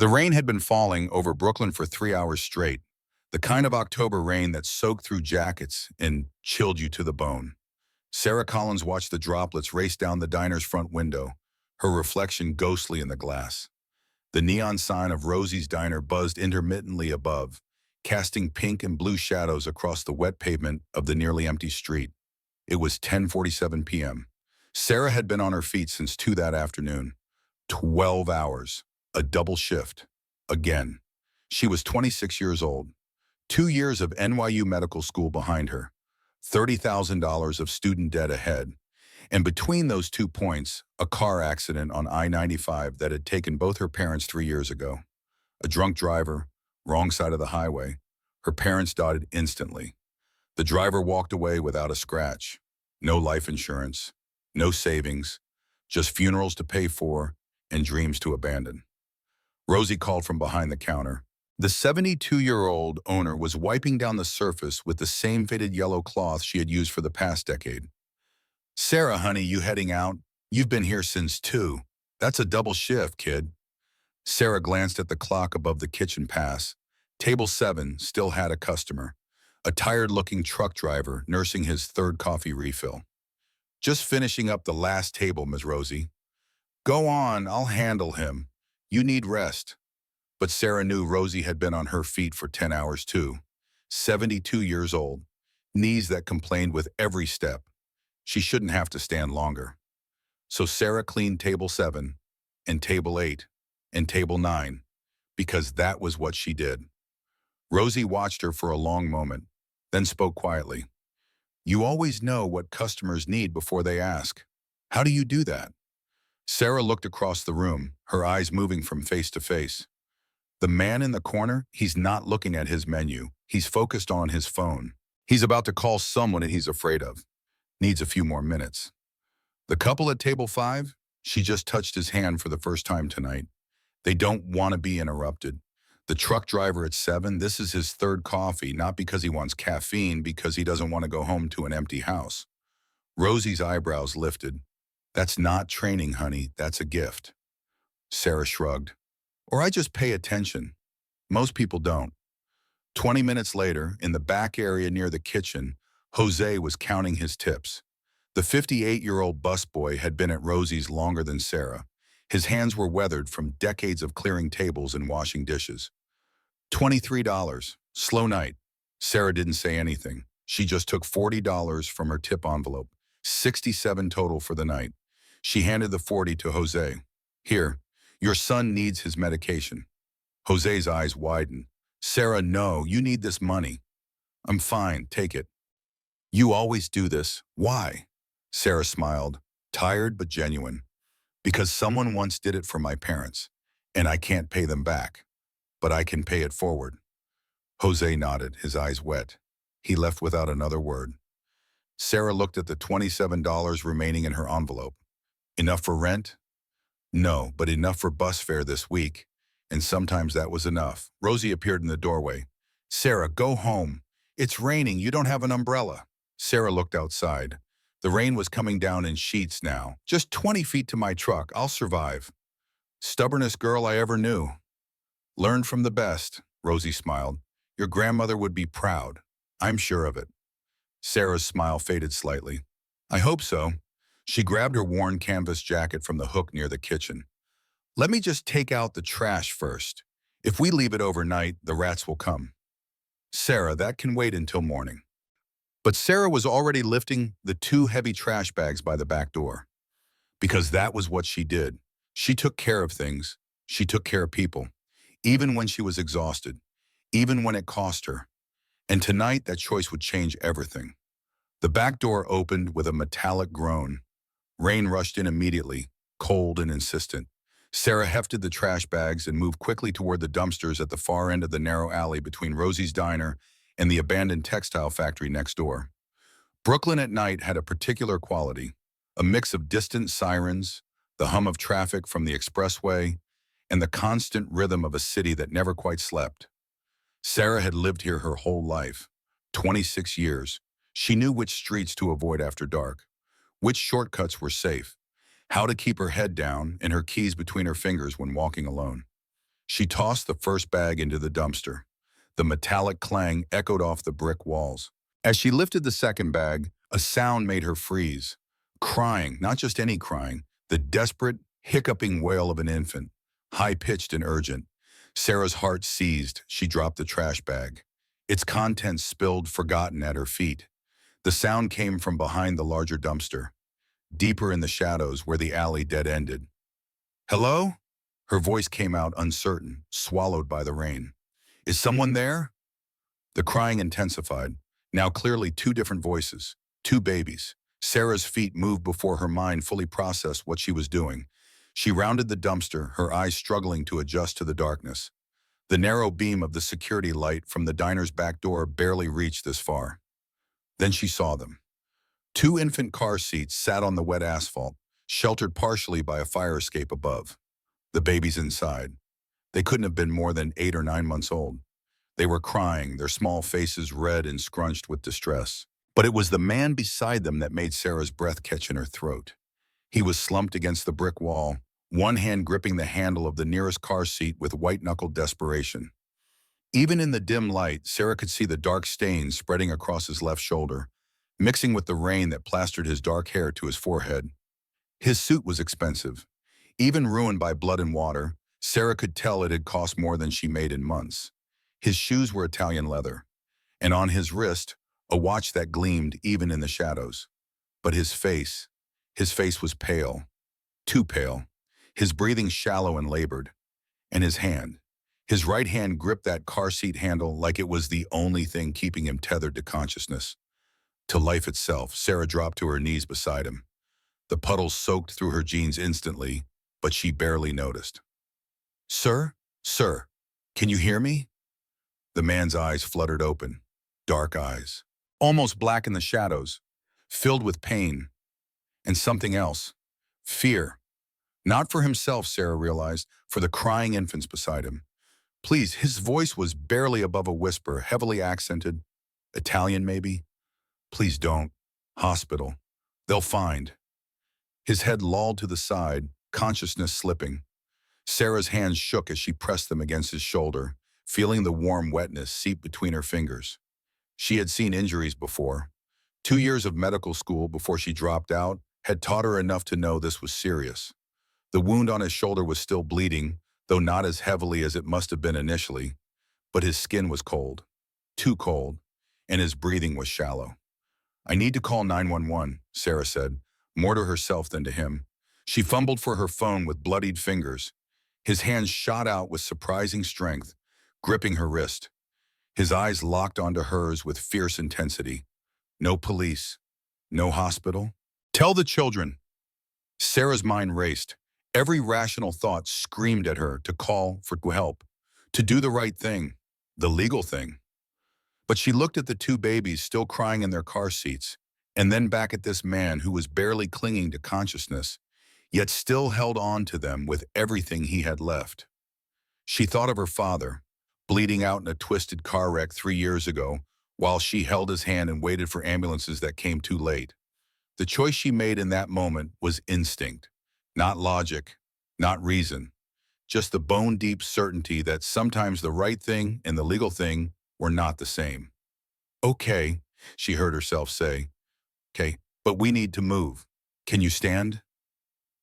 The rain had been falling over Brooklyn for 3 hours straight, the kind of October rain that soaked through jackets and chilled you to the bone. Sarah Collins watched the droplets race down the diner's front window, her reflection ghostly in the glass. The neon sign of Rosie's Diner buzzed intermittently above, casting pink and blue shadows across the wet pavement of the nearly empty street. It was 10:47 p.m. Sarah had been on her feet since 2 that afternoon. 12 hours. A double shift. Again. She was 26 years old. 2 years of NYU medical school behind her. $30,000 of student debt ahead. And between those 2 points, a car accident on I-95 that had taken both her parents 3 years ago. A drunk driver, wrong side of the highway. Her parents dotted instantly. The driver walked away without a scratch. No life insurance, no savings, just funerals to pay for and dreams to abandon. Rosie called from behind the counter. The 72-year-old owner was wiping down the surface with the same faded yellow cloth she had used for the past decade. "Sarah, honey, you heading out? You've been here since 2. That's a double shift, kid." Sarah glanced at the clock above the kitchen pass. Table 7 still had a customer, a tired-looking truck driver nursing his third coffee refill. "Just finishing up the last table, Ms. Rosie." "Go on, I'll handle him. You need rest." But Sarah knew Rosie had been on her feet for 10 hours too. 72 years old, knees that complained with every step. She shouldn't have to stand longer. So Sarah cleaned table 7, and table 8, and table 9, because that was what she did. Rosie watched her for a long moment, then spoke quietly. "You always know what customers need before they ask. How do you do that?" Sarah looked across the room, her eyes moving from face to face. The man in the corner, he's not looking at his menu. He's focused on his phone. He's about to call someone he's afraid of. Needs a few more minutes. The couple at table 5, she just touched his hand for the first time tonight. They don't want to be interrupted. The truck driver at 7, this is his third coffee, not because he wants caffeine, because he doesn't want to go home to an empty house. Rosie's eyebrows lifted. "That's not training, honey. That's a gift." Sarah shrugged. "Or I just pay attention. Most people don't." 20 minutes later, in the back area near the kitchen, Jose was counting his tips. The 58-year-old busboy had been at Rosie's longer than Sarah. His hands were weathered from decades of clearing tables and washing dishes. $23. Slow night. Sarah didn't say anything. She just took $40 from her tip envelope. 67 total for the night. She handed the 40 to Jose. "Here, your son needs his medication." Jose's eyes widened. "Sarah, no, you need this money." "I'm fine, take it." "You always do this. Why?" Sarah smiled, tired but genuine. "Because someone once did it for my parents, and I can't pay them back. But I can pay it forward." Jose nodded, his eyes wet. He left without another word. Sarah looked at the $27 remaining in her envelope. Enough for rent? No, but enough for bus fare this week. And sometimes that was enough. Rosie appeared in the doorway. "Sarah, go home. It's raining. You don't have an umbrella." Sarah looked outside. The rain was coming down in sheets now. "Just 20 feet to my truck. I'll survive." "Stubbornest girl I ever knew." "Learned from the best," Rosie smiled. "Your grandmother would be proud. I'm sure of it." Sarah's smile faded slightly. "I hope so." She grabbed her worn canvas jacket from the hook near the kitchen. "Let me just take out the trash first. If we leave it overnight, the rats will come." "Sarah, that can wait until morning." But Sarah was already lifting the 2 heavy trash bags by the back door. Because that was what she did. She took care of things. She took care of people. Even when she was exhausted. Even when it cost her. And tonight, that choice would change everything. The back door opened with a metallic groan. Rain rushed in immediately, cold and insistent. Sarah hefted the trash bags and moved quickly toward the dumpsters at the far end of the narrow alley between Rosie's Diner and the abandoned textile factory next door. Brooklyn at night had a particular quality, a mix of distant sirens, the hum of traffic from the expressway, and the constant rhythm of a city that never quite slept. Sarah had lived here her whole life, 26 years. She knew which streets to avoid after dark, which shortcuts were safe, how to keep her head down and her keys between her fingers when walking alone. She tossed the first bag into the dumpster. The metallic clang echoed off the brick walls. As she lifted the second bag, a sound made her freeze. Crying, not just any crying, the desperate, hiccuping wail of an infant, high-pitched and urgent. Sarah's heart seized. She dropped the trash bag. Its contents spilled, forgotten, at her feet. The sound came from behind the larger dumpster, deeper in the shadows where the alley dead-ended. "Hello?" Her voice came out uncertain, swallowed by the rain. "Is someone there?" The crying intensified. Now clearly two different voices, two babies. Sarah's feet moved before her mind fully processed what she was doing. She rounded the dumpster, her eyes struggling to adjust to the darkness. The narrow beam of the security light from the diner's back door barely reached this far. Then she saw them. Two infant car seats sat on the wet asphalt, sheltered partially by a fire escape above. The babies inside. They couldn't have been more than 8 or 9 months old. They were crying, their small faces red and scrunched with distress. But it was the man beside them that made Sarah's breath catch in her throat. He was slumped against the brick wall, one hand gripping the handle of the nearest car seat with white-knuckled desperation. Even in the dim light, Sarah could see the dark stains spreading across his left shoulder, mixing with the rain that plastered his dark hair to his forehead. His suit was expensive. Even ruined by blood and water, Sarah could tell it had cost more than she made in months. His shoes were Italian leather, and on his wrist, a watch that gleamed even in the shadows. But his face was pale, too pale, his breathing shallow and labored. And his right hand gripped that car seat handle like it was the only thing keeping him tethered to consciousness. To life itself, Sarah dropped to her knees beside him. The puddles soaked through her jeans instantly, but she barely noticed. "Sir? Sir, can you hear me?" The man's eyes fluttered open, dark eyes, almost black in the shadows, filled with pain and something else, fear. Not for himself, Sarah realized, for the crying infants beside him. "Please," his voice was barely above a whisper, heavily accented. "Italian, maybe? Please don't. Hospital. They'll find." His head lolled to the side, consciousness slipping. Sarah's hands shook as she pressed them against his shoulder, feeling the warm wetness seep between her fingers. She had seen injuries before. 2 years of medical school before she dropped out had taught her enough to know this was serious. The wound on his shoulder was still bleeding, though not as heavily as it must have been initially. But his skin was cold, too cold, and his breathing was shallow. "I need to call 911, Sarah said, more to herself than to him. She fumbled for her phone with bloodied fingers. His hands shot out with surprising strength, gripping her wrist. His eyes locked onto hers with fierce intensity. "No police. No hospital. Tell the children." Sarah's mind raced. Every rational thought screamed at her to call for help, to do the right thing, the legal thing. But she looked at the two babies still crying in their car seats, and then back at this man who was barely clinging to consciousness, yet still held on to them with everything he had left. She thought of her father, bleeding out in a twisted car wreck 3 years ago, while she held his hand and waited for ambulances that came too late. The choice she made in that moment was instinct, not logic, not reason, just the bone-deep certainty that sometimes the right thing and the legal thing were not the same. "Okay," she heard herself say. "Okay, but we need to move. Can you stand?"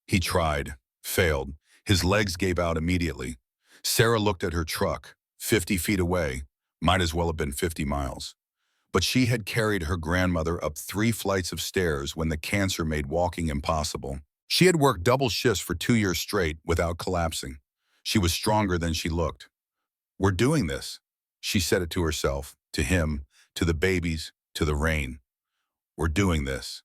He tried, failed. His legs gave out immediately. Sarah looked at her truck, 50 feet away, might as well have been 50 miles. But she had carried her grandmother up 3 flights of stairs when the cancer made walking impossible. She had worked double shifts for 2 years straight without collapsing. She was stronger than she looked. "We're doing this." She said it to herself, to him, to the babies, to the rain. "We're doing this."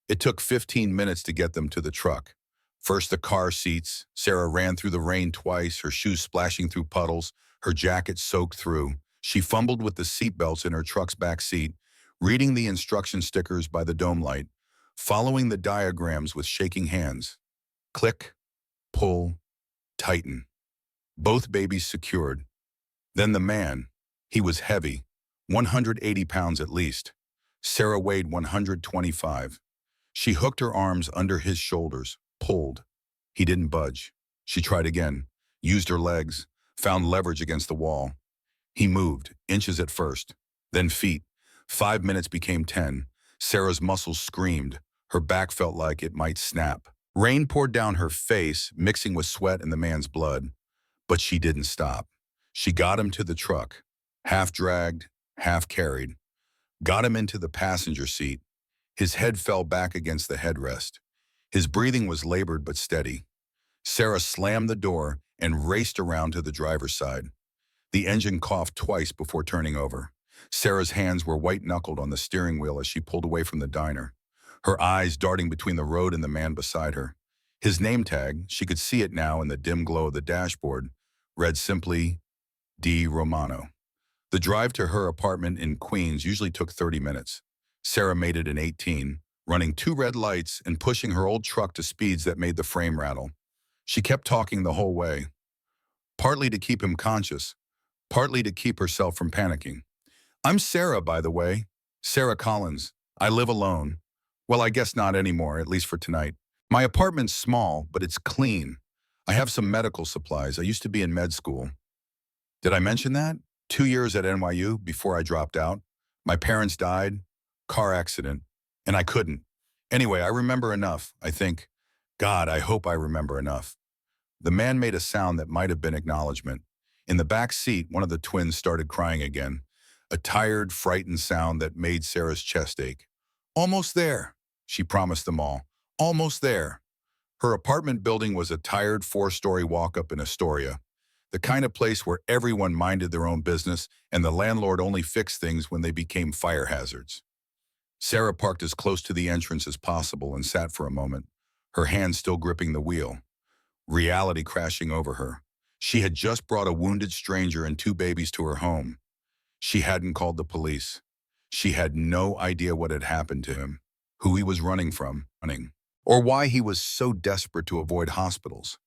It took 15 minutes to get them to the truck. First the car seats. Sarah ran through the rain twice, her shoes splashing through puddles, her jacket soaked through. She fumbled with the seatbelts in her truck's back seat, reading the instruction stickers by the dome light, following the diagrams with shaking hands. Click, pull, tighten. Both babies secured. Then the man. He was heavy, 180 pounds at least. Sarah weighed 125. She hooked her arms under his shoulders, pulled. He didn't budge. She tried again, used her legs, found leverage against the wall. He moved, inches at first, then feet. 5 minutes became 10. Sarah's muscles screamed. Her back felt like it might snap. Rain poured down her face, mixing with sweat and the man's blood. But she didn't stop. She got him to the truck, half dragged, half carried. Got him into the passenger seat. His head fell back against the headrest. His breathing was labored but steady. Sarah slammed the door and raced around to the driver's side. The engine coughed twice before turning over. Sarah's hands were white-knuckled on the steering wheel as she pulled away from the diner, her eyes darting between the road and the man beside her. His name tag, she could see it now in the dim glow of the dashboard, read simply, D. Romano. The drive to her apartment in Queens usually took 30 minutes. Sarah made it in 18, running 2 red lights and pushing her old truck to speeds that made the frame rattle. She kept talking the whole way, partly to keep him conscious, partly to keep herself from panicking. I'm Sarah, by the way. Sarah Collins. I live alone. Well, I guess not anymore, at least for tonight. My apartment's small, but it's clean. I have some medical supplies. I used to be in med school. Did I mention that? 2 years at NYU before I dropped out. My parents died, car accident, and I couldn't. Anyway, I remember enough, I think. God, I hope I remember enough. The man made a sound that might have been acknowledgement. In the back seat, one of the twins started crying again, a tired, frightened sound that made Sarah's chest ache. Almost there, she promised them all. Almost there. Her apartment building was a tired 4-story walk-up in Astoria, the kind of place where everyone minded their own business and the landlord only fixed things when they became fire hazards. Sarah parked as close to the entrance as possible and sat for a moment, her hand still gripping the wheel, reality crashing over her. She had just brought a wounded stranger and 2 babies to her home. She hadn't called the police. She had no idea what had happened to him, who he was running from, or why he was so desperate to avoid hospitals.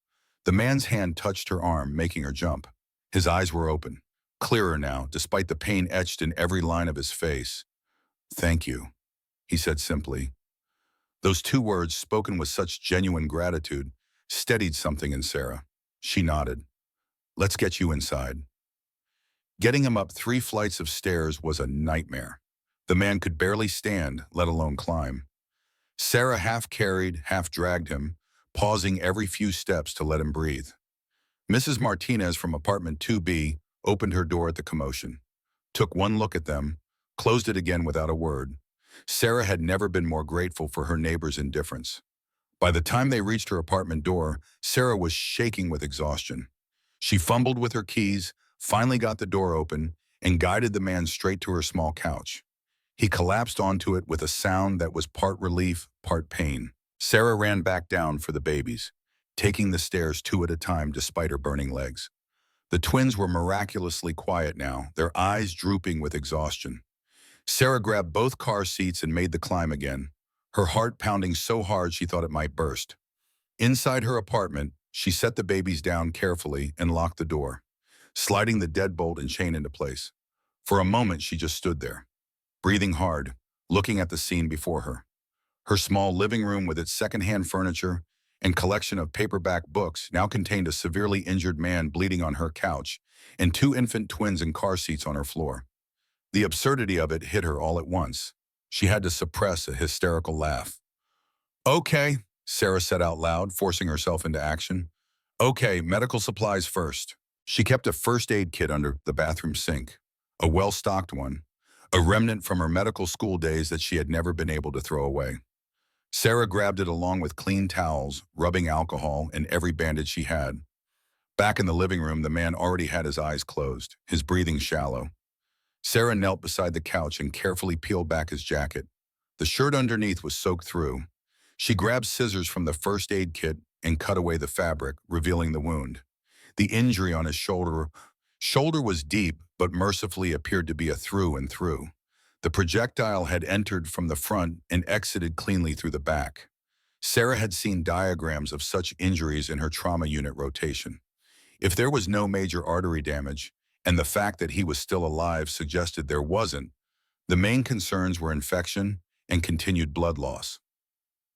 The man's hand touched her arm, making her jump. His eyes were open, clearer now, despite the pain etched in every line of his face. Thank you, he said simply. Those 2 words, spoken with such genuine gratitude, steadied something in Sarah. She nodded. Let's get you inside. Getting him up 3 flights of stairs was a nightmare. The man could barely stand, let alone climb. Sarah half carried, half dragged him, pausing every few steps to let him breathe. Mrs. Martinez from apartment 2B opened her door at the commotion, took one look at them, closed it again without a word. Sarah had never been more grateful for her neighbor's indifference. By the time they reached her apartment door, Sarah was shaking with exhaustion. She fumbled with her keys, finally got the door open, and guided the man straight to her small couch. He collapsed onto it with a sound that was part relief, part pain. Sarah ran back down for the babies, taking the stairs 2 at a time despite her burning legs. The twins were miraculously quiet now, their eyes drooping with exhaustion. Sarah grabbed both car seats and made the climb again, her heart pounding so hard she thought it might burst. Inside her apartment, she set the babies down carefully and locked the door, sliding the deadbolt and chain into place. For a moment, she just stood there, breathing hard, looking at the scene before her. Her small living room with its secondhand furniture and collection of paperback books now contained a severely injured man bleeding on her couch and 2 infant twins in car seats on her floor. The absurdity of it hit her all at once. She had to suppress a hysterical laugh. Okay, Sarah said out loud, forcing herself into action. Okay, medical supplies first. She kept a first aid kit under the bathroom sink, a well-stocked one, a remnant from her medical school days that she had never been able to throw away. Sarah grabbed it along with clean towels, rubbing alcohol, and every bandage she had. Back in the living room, the man already had his eyes closed, his breathing shallow. Sarah knelt beside the couch and carefully peeled back his jacket. The shirt underneath was soaked through. She grabbed scissors from the first aid kit and cut away the fabric, revealing the wound. The injury on his shoulder was deep, but mercifully appeared to be a through and through. The projectile had entered from the front and exited cleanly through the back. Sarah had seen diagrams of such injuries in her trauma unit rotation. If there was no major artery damage, and the fact that he was still alive suggested there wasn't, the main concerns were infection and continued blood loss.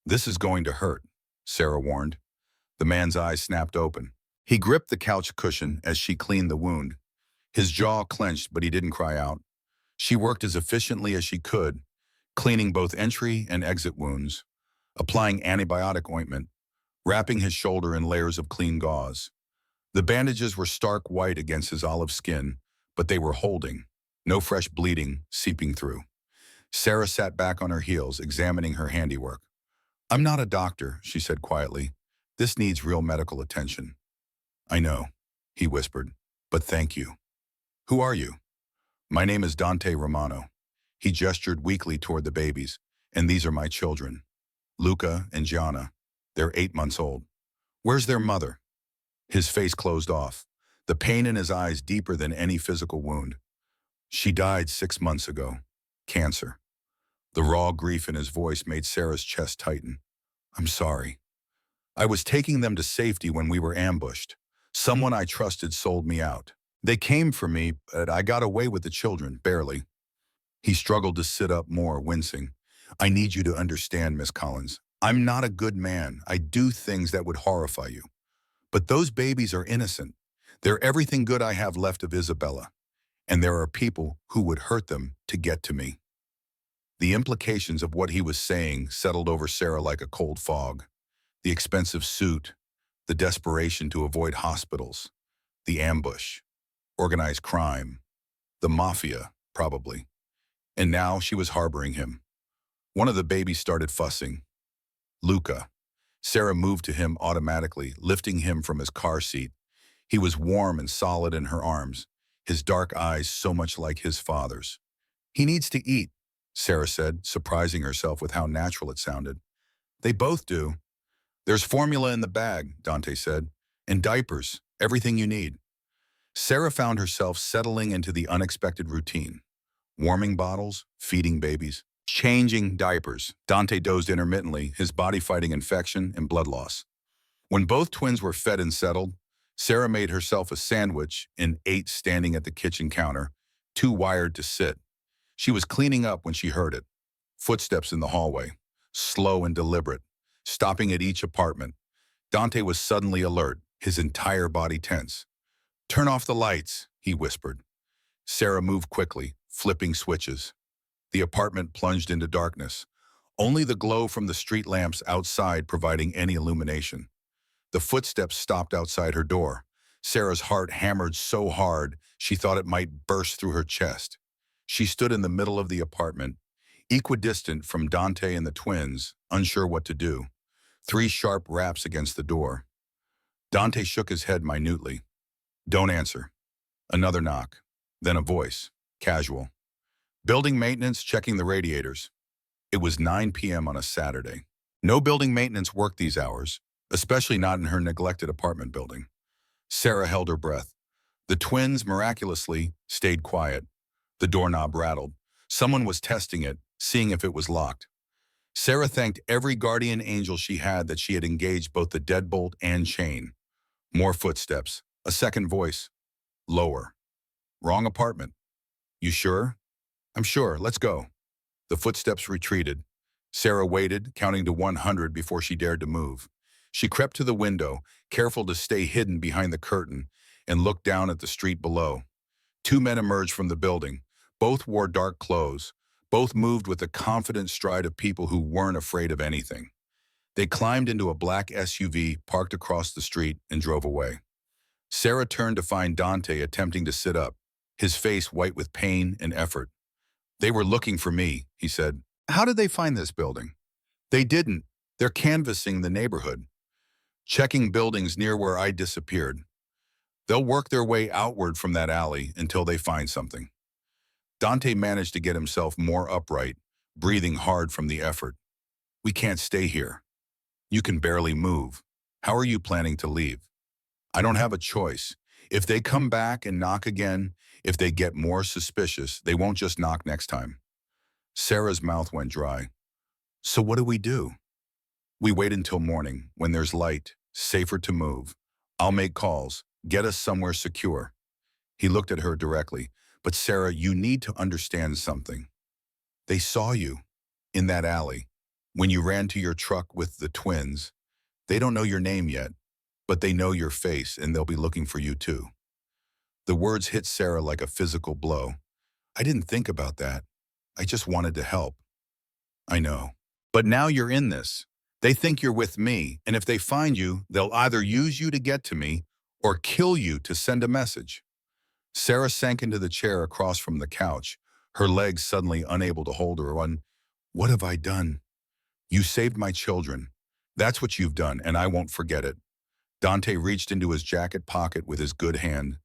This is going to hurt, Sarah warned. The man's eyes snapped open. He gripped the couch cushion as she cleaned the wound. His jaw clenched, but he didn't cry out. She worked as efficiently as she could, cleaning both entry and exit wounds, applying antibiotic ointment, wrapping his shoulder in layers of clean gauze. The bandages were stark white against his olive skin, but they were holding, no fresh bleeding seeping through. Sarah sat back on her heels, examining her handiwork. "I'm not a doctor," she said quietly. "This needs real medical attention." "I know," he whispered, "but thank you." "Who are you?" "My name is Dante Romano." He gestured weakly toward the babies. "And these are my children, Luca and Gianna. They're 8 months old." "Where's their mother?" His face closed off, the pain in his eyes deeper than any physical wound. "She died 6 months ago. Cancer." The raw grief in his voice made Sarah's chest tighten. "I'm sorry. I was taking them to safety when we were ambushed. Someone I trusted sold me out. They came for me, but I got away with the children, barely." He struggled to sit up more, wincing. "I need you to understand, Miss Collins. I'm not a good man. I do things that would horrify you. But those babies are innocent. They're everything good I have left of Isabella. And there are people who would hurt them to get to me." The implications of what he was saying settled over Sarah like a cold fog. The expensive suit, the desperation to avoid hospitals, the ambush, organized crime, the mafia, probably. And now she was harboring him. One of the babies started fussing. Luca. Sarah moved to him automatically, lifting him from his car seat. He was warm and solid in her arms, his dark eyes so much like his father's. "He needs to eat," Sarah said, surprising herself with how natural it sounded. "They both do." "There's formula in the bag," Dante said, "and diapers, everything you need." Sarah found herself settling into the unexpected routine. Warming bottles, feeding babies, changing diapers. Dante dozed intermittently, his body fighting infection and blood loss. When both twins were fed and settled, Sarah made herself a sandwich and ate standing at the kitchen counter, too wired to sit. She was cleaning up when she heard it. Footsteps in the hallway, slow and deliberate, stopping at each apartment. Dante was suddenly alert, his entire body tense. "Turn off the lights," he whispered. Sarah moved quickly, flipping switches. The apartment plunged into darkness, only the glow from the street lamps outside providing any illumination. The footsteps stopped outside her door. Sarah's heart hammered so hard she thought it might burst through her chest. She stood in the middle of the apartment, equidistant from Dante and the twins, unsure what to do. 3 sharp raps against the door. Dante shook his head minutely. "Don't answer." Another knock. Then a voice, casual. "Building maintenance checking the radiators." It was 9 p.m. on a Saturday. No building maintenance worked these hours, especially not in her neglected apartment building. Sarah held her breath. The twins, miraculously, stayed quiet. The doorknob rattled. Someone was testing it, seeing if it was locked. Sarah thanked every guardian angel she had that she had engaged both the deadbolt and chain. More footsteps. A second voice. Lower. "Wrong apartment." "You sure?" "I'm sure. Let's go." The footsteps retreated. Sarah waited, counting to 100 before she dared to move. She crept to the window, careful to stay hidden behind the curtain, and looked down at the street below. 2 men emerged from the building. Both wore dark clothes. Both moved with the confident stride of people who weren't afraid of anything. They climbed into a black SUV parked across the street and drove away. Sarah turned to find Dante attempting to sit up, his face white with pain and effort. "They were looking for me," he said. "How did they find this building?" "They didn't. They're canvassing the neighborhood, checking buildings near where I disappeared. They'll work their way outward from that alley until they find something." Dante managed to get himself more upright, breathing hard from the effort. "We can't stay here. You can barely move. How are you planning to leave?" "I don't have a choice. If they come back and knock again, if they get more suspicious, they won't just knock next time." Sarah's mouth went dry. "So what do we do?" "We wait until morning, when there's light, safer to move. I'll make calls, get us somewhere secure." He looked at her directly. "But Sarah, you need to understand something. They saw you in that alley when you ran to your truck with the twins. They don't know your name yet. but they know your face and they'll be looking for you too. The words hit Sarah like a physical blow. I didn't think about that. I just wanted to help. I know. But now you're in this. They think you're with me, and if they find you, they'll either use you to get to me or kill you to send a message. Sarah sank into the chair across from the couch, her legs suddenly unable to hold her on. What have I done? You saved my children. That's what you've done, and I won't forget it. Dante reached into his jacket pocket with his good hand,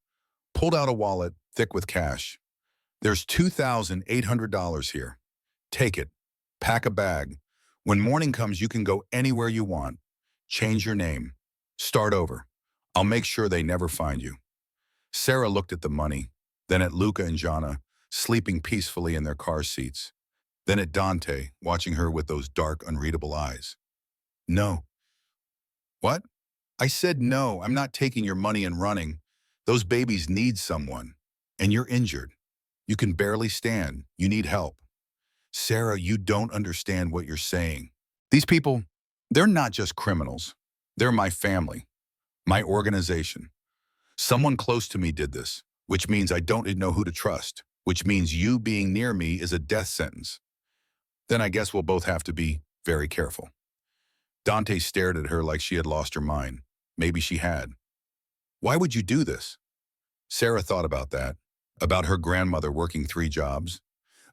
pulled out a wallet thick with cash. There's $2,800 here. Take it. Pack a bag. When morning comes, you can go anywhere you want. Change your name. Start over. I'll make sure they never find you. Sarah looked at the money, then at Luca and Jana, sleeping peacefully in their car seats, then at Dante, watching her with those dark, unreadable eyes. No. What? I said no, I'm not taking your money and running. Those babies need someone, and you're injured. You can barely stand. You need help. Sarah, you don't understand what you're saying. These people, they're not just criminals. They're my family, my organization. Someone close to me did this, which means I don't know who to trust, which means you being near me is a death sentence. Then I guess we'll both have to be very careful. Dante stared at her like she had lost her mind. Maybe she had. Why would you do this? Sarah thought about that, about her grandmother working 3 jobs,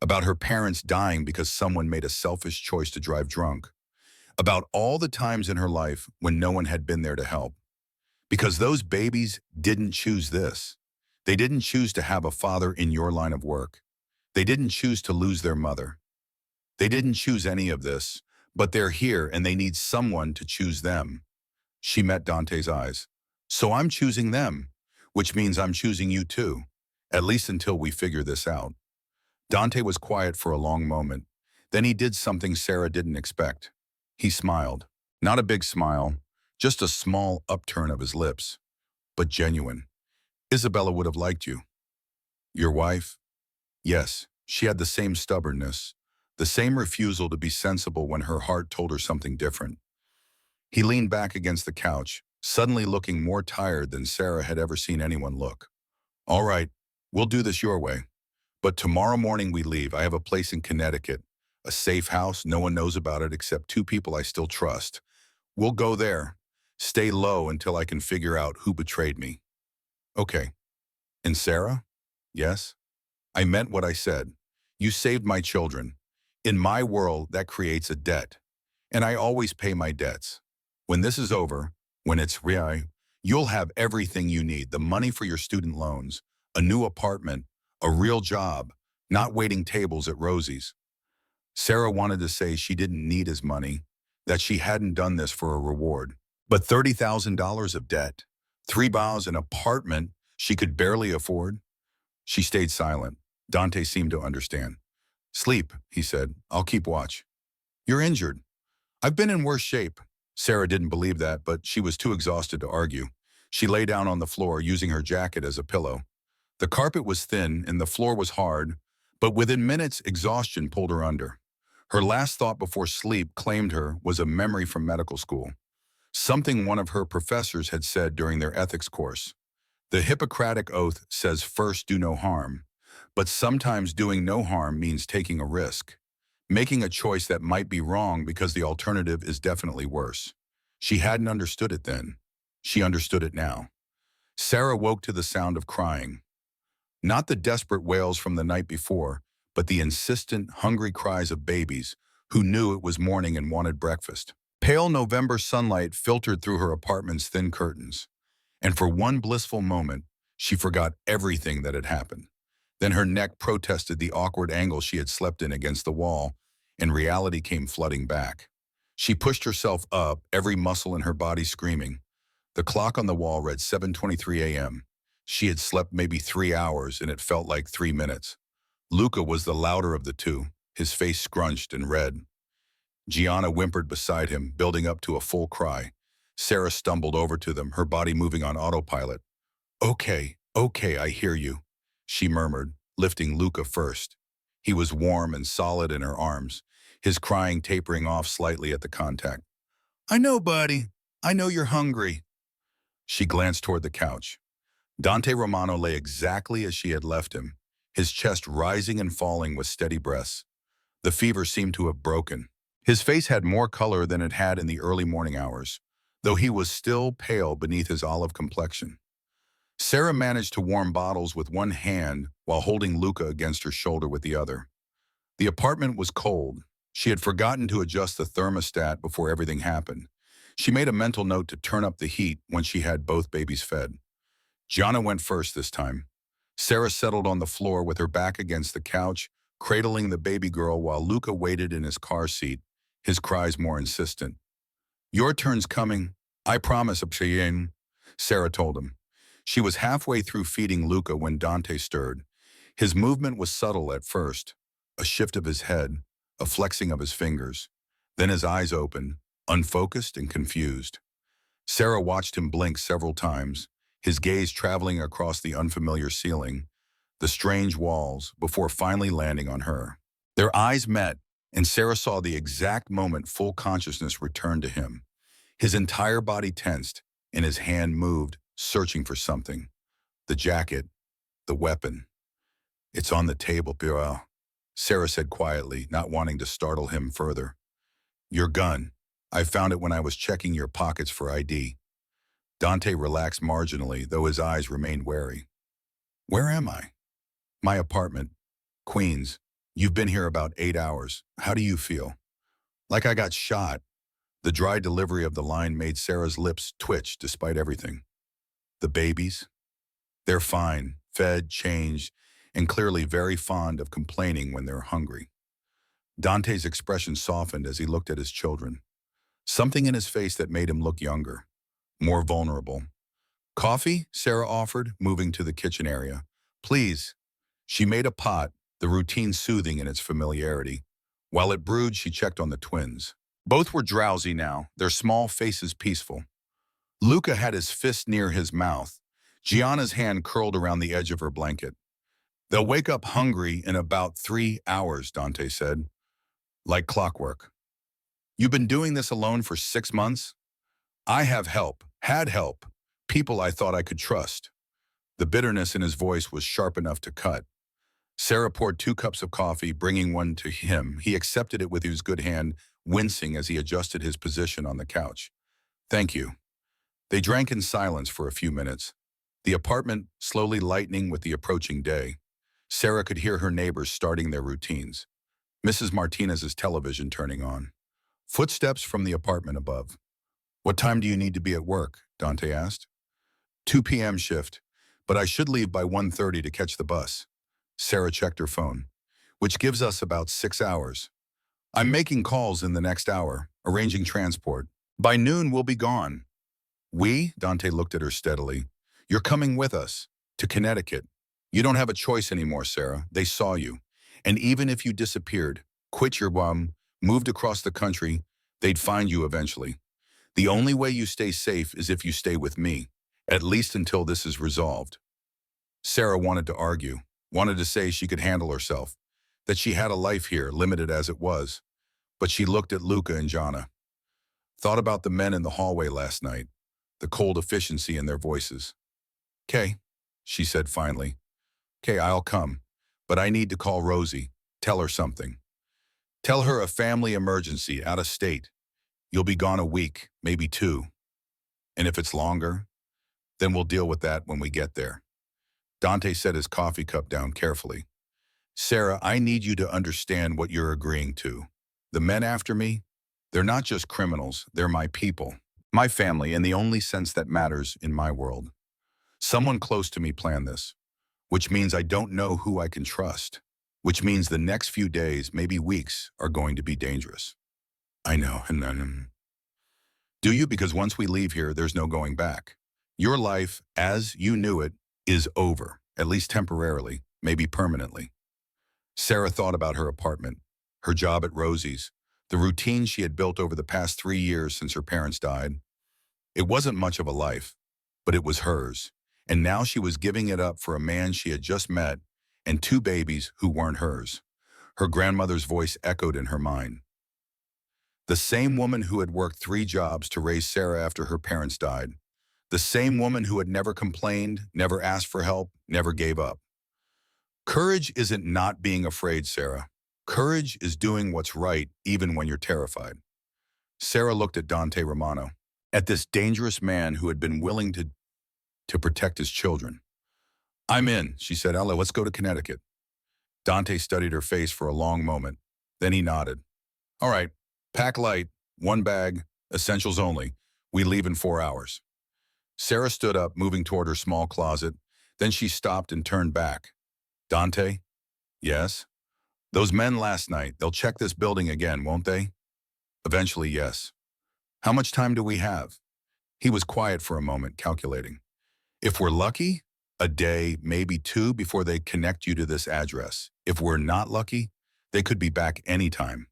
about her parents dying because someone made a selfish choice to drive drunk, about all the times in her life when no one had been there to help. Because those babies didn't choose this. They didn't choose to have a father in your line of work. They didn't choose to lose their mother. They didn't choose any of this, but they're here and they need someone to choose them. She met Dante's eyes. So I'm choosing them, which means I'm choosing you too, at least until we figure this out. Dante was quiet for a long moment. Then he did something Sarah didn't expect. He smiled. Not a big smile, just a small upturn of his lips, but genuine. Isabella would have liked you. Your wife? Yes, she had the same stubbornness, the same refusal to be sensible when her heart told her something different. He leaned back against the couch, suddenly looking more tired than Sarah had ever seen anyone look. All right, we'll do this your way. But tomorrow morning we leave. I have a place in Connecticut, a safe house. No one knows about it except 2 people I still trust. We'll go there. Stay low until I can figure out who betrayed me. Okay. And Sarah? Yes? I meant what I said. You saved my children. In my world, that creates a debt. And I always pay my debts. When this is over, when it's real, you'll have everything you need, the money for your student loans, a new apartment, a real job, not waiting tables at Rosie's. Sarah wanted to say she didn't need his money, that she hadn't done this for a reward. But $30,000 of debt, 3 bows, an apartment she could barely afford. She stayed silent. Dante seemed to understand. Sleep, he said. I'll keep watch. You're injured. I've been in worse shape. Sarah didn't believe that, but she was too exhausted to argue. She lay down on the floor, using her jacket as a pillow. The carpet was thin and the floor was hard, but within minutes, exhaustion pulled her under. Her last thought before sleep claimed her was a memory from medical school. Something one of her professors had said during their ethics course. The Hippocratic Oath says first do no harm, but sometimes doing no harm means taking a risk, making a choice that might be wrong because the alternative is definitely worse. She hadn't understood it then. She understood it now. Sarah woke to the sound of crying. Not the desperate wails from the night before, but the insistent, hungry cries of babies who knew it was morning and wanted breakfast. Pale November sunlight filtered through her apartment's thin curtains, and for one blissful moment, she forgot everything that had happened. Then her neck protested the awkward angle she had slept in against the wall, and reality came flooding back. She pushed herself up, every muscle in her body screaming. The clock on the wall read 7:23 a.m. She had slept maybe 3 hours, and it felt like 3 minutes. Luca was the louder of the two, his face scrunched and red. Gianna whimpered beside him, building up to a full cry. Sarah stumbled over to them, her body moving on autopilot. Okay, I hear you, she murmured, lifting Luca first. He was warm and solid in her arms, his crying tapering off slightly at the contact. I know, buddy. I know you're hungry. She glanced toward the couch. Dante Romano lay exactly as she had left him, his chest rising and falling with steady breaths. The fever seemed to have broken. His face had more color than it had in the early morning hours, though he was still pale beneath his olive complexion. Sarah managed to warm bottles with one hand while holding Luca against her shoulder with the other. The apartment was cold. She had forgotten to adjust the thermostat before everything happened. She made a mental note to turn up the heat when she had both babies fed. Gianna went first this time. Sarah settled on the floor with her back against the couch, cradling the baby girl while Luca waited in his car seat, his cries more insistent. "Your turn's coming. I promise, Pshien," Sarah told him. She was halfway through feeding Luca when Dante stirred. His movement was subtle at first, a shift of his head, a flexing of his fingers. Then his eyes opened, unfocused and confused. Sarah watched him blink several times, his gaze traveling across the unfamiliar ceiling, the strange walls, before finally landing on her. Their eyes met, and Sarah saw the exact moment full consciousness returned to him. His entire body tensed, and his hand moved, searching for something. The jacket, the weapon. "It's on the table, Pierre," Sarah said quietly, not wanting to startle him further. "Your gun. I found it when I was checking your pockets for ID." Dante relaxed marginally, though his eyes remained wary. "Where am I?" "My apartment. Queens. You've been here about 8 hours. How do you feel?" "Like I got shot." The dry delivery of the line made Sarah's lips twitch despite everything. "The babies?" "They're fine, fed, changed, and clearly very fond of complaining when they're hungry." Dante's expression softened as he looked at his children. Something in his face that made him look younger, more vulnerable. "Coffee?" Sarah offered, moving to the kitchen area. "Please." She made a pot, the routine soothing in its familiarity. While it brewed, she checked on the twins. Both were drowsy now, their small faces peaceful. Luca had his fist near his mouth, Gianna's hand curled around the edge of her blanket. "They'll wake up hungry in about 3 hours, Dante said. "Like clockwork." "You've been doing this alone for 6 months?" "I have help, had help, people I thought I could trust." The bitterness in his voice was sharp enough to cut. Sarah poured 2 cups of coffee, bringing one to him. He accepted it with his good hand, wincing as he adjusted his position on the couch. "Thank you." They drank in silence for a few minutes, the apartment slowly lightening with the approaching day. Sarah could hear her neighbors starting their routines. Mrs. Martinez's television turning on. Footsteps from the apartment above. "What time do you need to be at work?" Dante asked. 2 p.m. shift, but I should leave by 1:30 to catch the bus." Sarah checked her phone. "Which gives us about 6 hours. I'm making calls in the next hour, arranging transport. By noon, we'll be gone." "We?" Dante looked at her steadily. "You're coming with us, to Connecticut. You don't have a choice anymore, Sarah. They saw you. And even if you disappeared, quit your moved across the country, they'd find you eventually. The only way you stay safe is if you stay with me, at least until this is resolved." Sarah wanted to argue, wanted to say she could handle herself, that she had a life here, limited as it was. But she looked at Luca and Gianna. Thought about the men in the hallway last night, the cold efficiency in their voices. "'Kay," she said finally. "'Kay, I'll come, but I need to call Rosie, tell her something. Tell her a family emergency, out of state. You'll be gone a week, maybe 2. And if it's longer, then we'll deal with that when we get there." Dante set his coffee cup down carefully. "Sarah, I need you to understand what you're agreeing to. The men after me, they're not just criminals, they're my people. My family, in the only sense that matters in my world. Someone close to me planned this, which means I don't know who I can trust, which means the next few days, maybe weeks, are going to be dangerous." "I know, and do you? Because once we leave here, there's no going back. Your life, as you knew it, is over, at least temporarily, maybe permanently." Sarah thought about her apartment, her job at Rosie's, the routine she had built over the past 3 years since her parents died. It wasn't much of a life, but it was hers, and now she was giving it up for a man she had just met and 2 babies who weren't hers. Her grandmother's voice echoed in her mind. The same woman who had worked 3 jobs to raise Sarah after her parents died. The same woman who had never complained, never asked for help, never gave up. Courage isn't not being afraid, Sarah. Courage is doing what's right even when you're terrified. Sarah looked at Dante Romano, at this dangerous man who had been willing to protect his children. "I'm in," she said. "Ella, let's go to Connecticut." Dante studied her face for a long moment. Then he nodded. "All right, pack light, one bag, essentials only. We leave in 4 hours." Sarah stood up, moving toward her small closet. Then she stopped and turned back. "Dante?" "Yes?" "Those men last night, they'll check this building again, won't they?" "Eventually, yes." "How much time do we have?" He was quiet for a moment, calculating. "If we're lucky, a day, maybe two before they connect you to this address. If we're not lucky, they could be back anytime."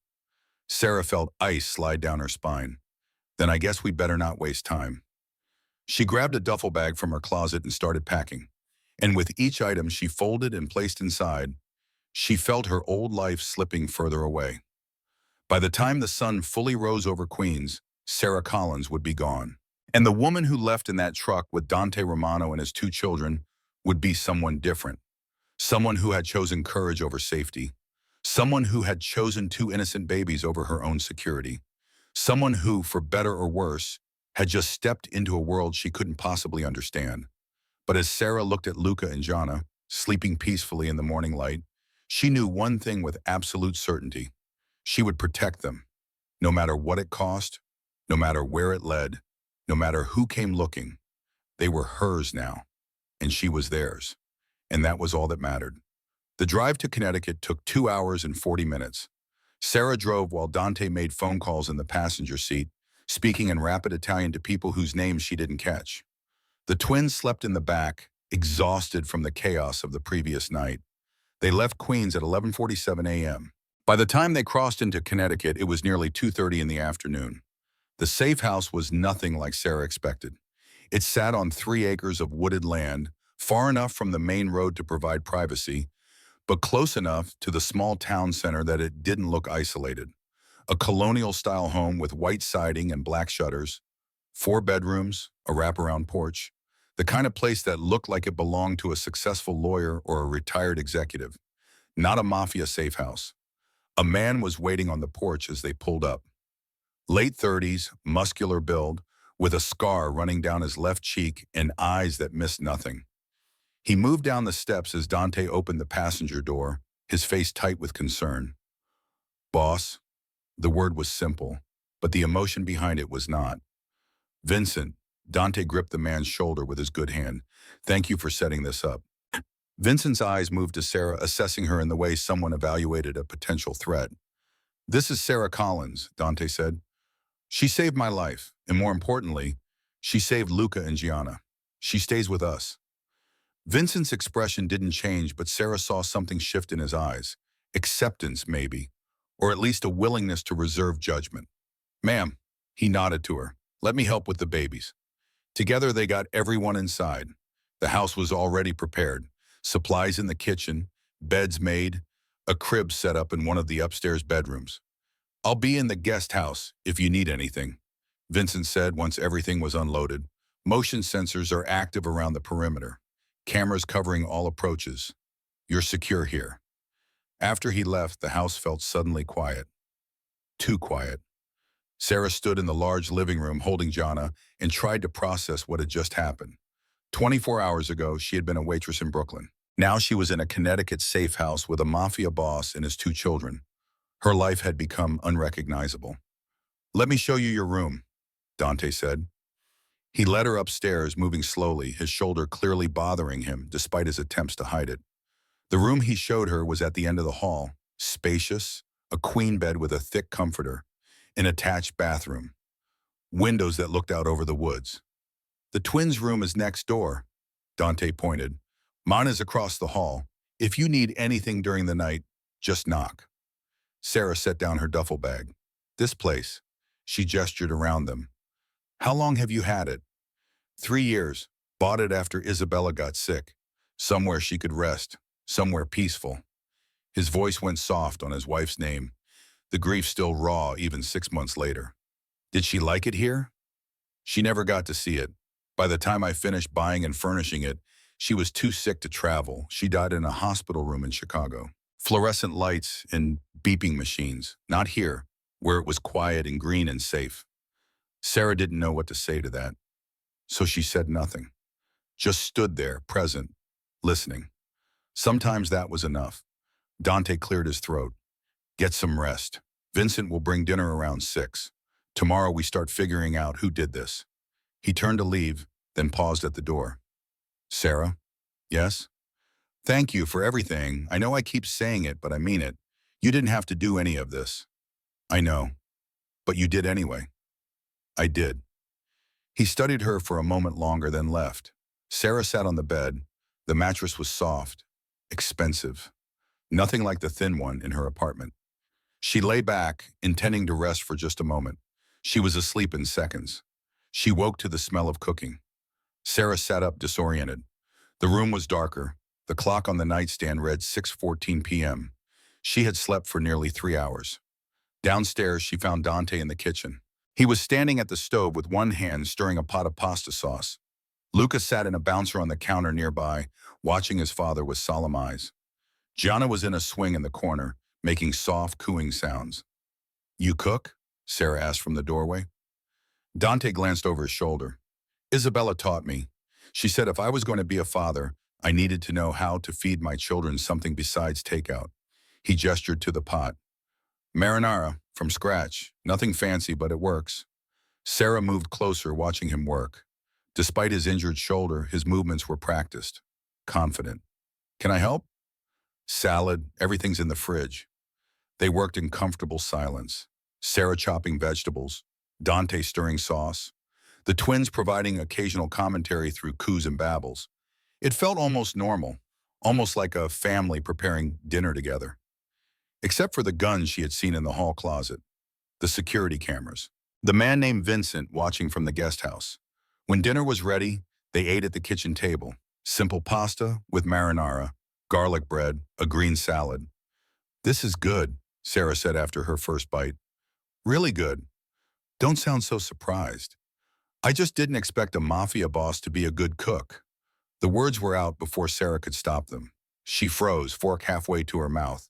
Sarah felt ice slide down her spine. "Then I guess we'd better not waste time." She grabbed a duffel bag from her closet and started packing. And with each item she folded and placed inside, she felt her old life slipping further away. By the time the sun fully rose over Queens, Sarah Collins would be gone. And the woman who left in that truck with Dante Romano and his two children would be someone different. Someone who had chosen courage over safety. Someone who had chosen two innocent babies over her own security. Someone who, for better or worse, had just stepped into a world she couldn't possibly understand. But as Sarah looked at Luca and Jana, sleeping peacefully in the morning light, she knew one thing with absolute certainty. She would protect them, no matter what it cost, no matter where it led, no matter who came looking. They were hers now, and she was theirs. And that was all that mattered. The drive to Connecticut took 2 hours and 40 minutes. Sarah drove while Dante made phone calls in the passenger seat, speaking in rapid Italian to people whose names she didn't catch. The twins slept in the back, exhausted from the chaos of the previous night. They left Queens at 11:47 a.m. By the time they crossed into Connecticut, it was nearly 2:30 in the afternoon. The safe house was nothing like Sarah expected. It sat on 3 acres of wooded land, far enough from the main road to provide privacy, but close enough to the small town center that it didn't look isolated. A colonial-style home with white siding and black shutters, 4 bedrooms, a wraparound porch, the kind of place that looked like it belonged to a successful lawyer or a retired executive, not a mafia safe house. A man was waiting on the porch as they pulled up. Late 30s, muscular build, with a scar running down his left cheek and eyes that missed nothing. He moved down the steps as Dante opened the passenger door, his face tight with concern. "Boss." The word was simple, but the emotion behind it was not. "Vincent." Dante gripped the man's shoulder with his good hand. "Thank you for setting this up." Vincent's eyes moved to Sarah, assessing her in the way someone evaluated a potential threat. "This is Sarah Collins," Dante said. "She saved my life, and more importantly, she saved Luca and Gianna. She stays with us." Vincent's expression didn't change, but Sarah saw something shift in his eyes. Acceptance, maybe, or at least a willingness to reserve judgment. "Ma'am," he nodded to her, "let me help with the babies." Together they got everyone inside. The house was already prepared. Supplies in the kitchen, beds made, a crib set up in one of the upstairs bedrooms. "I'll be in the guest house if you need anything," Vincent said once everything was unloaded. "Motion sensors are active around the perimeter. Cameras covering all approaches. You're secure here." After he left, the house felt suddenly quiet. Too quiet. Sarah stood in the large living room holding Jana and tried to process what had just happened. 24 hours ago, she had been a waitress in Brooklyn. Now she was in a Connecticut safe house with a mafia boss and his 2 children. Her life had become unrecognizable. "Let me show you your room," Dante said. He led her upstairs, moving slowly, his shoulder clearly bothering him despite his attempts to hide it. The room he showed her was at the end of the hall, spacious, a queen bed with a thick comforter, an attached bathroom, windows that looked out over the woods. "The twins' room is next door," Dante pointed. "Mine is across the hall. If you need anything during the night, just knock." Sarah set down her duffel bag. "This place," she gestured around them. "How long have you had it?" 3 years. Bought it after Isabella got sick. Somewhere she could rest, somewhere peaceful." His voice went soft on his wife's name, the grief still raw even 6 months later. "Did she like it here?" "She never got to see it. By the time I finished buying and furnishing it, she was too sick to travel. She died in a hospital room in Chicago. Fluorescent lights and beeping machines. Not here, where it was quiet and green and safe. Sarah didn't know what to say to that, so she said nothing. Just stood there, present, listening. Sometimes that was enough. Dante cleared his throat. Get some rest. Vincent will bring dinner around 6. Tomorrow we start figuring out who did this. He turned to leave, then paused at the door. Sarah? Yes? Thank you for everything. I know I keep saying it, but I mean it. You didn't have to do any of this. I know. But you did anyway. I did. He studied her for a moment longer, then left. Sarah sat on the bed. The mattress was soft, expensive. Nothing like the thin one in her apartment. She lay back, intending to rest for just a moment. She was asleep in seconds. She woke to the smell of cooking. Sarah sat up disoriented. The room was darker. The clock on the nightstand read 6:14 p.m. She had slept for nearly 3 hours. Downstairs, she found Dante in the kitchen. He was standing at the stove with one hand stirring a pot of pasta sauce. Luca sat in a bouncer on the counter nearby, watching his father with solemn eyes. Gianna was in a swing in the corner, making soft, cooing sounds. You cook? Sarah asked from the doorway. Dante glanced over his shoulder. Isabella taught me. She said if I was going to be a father, I needed to know how to feed my children something besides takeout. He gestured to the pot. Marinara, from scratch. Nothing fancy, but it works. Sarah moved closer, watching him work. Despite his injured shoulder, his movements were practiced, confident. Can I help? Salad, everything's in the fridge. They worked in comfortable silence. Sarah chopping vegetables, Dante stirring sauce, the twins providing occasional commentary through coos and babbles. It felt almost normal, almost like a family preparing dinner together. Except for the guns she had seen in the hall closet, the security cameras, the man named Vincent watching from the guest house. When dinner was ready, they ate at the kitchen table. Simple pasta with marinara, garlic bread, a green salad. This is good, Sarah said after her first bite. Really good. Don't sound so surprised. I just didn't expect a mafia boss to be a good cook. The words were out before Sarah could stop them. She froze, fork halfway to her mouth.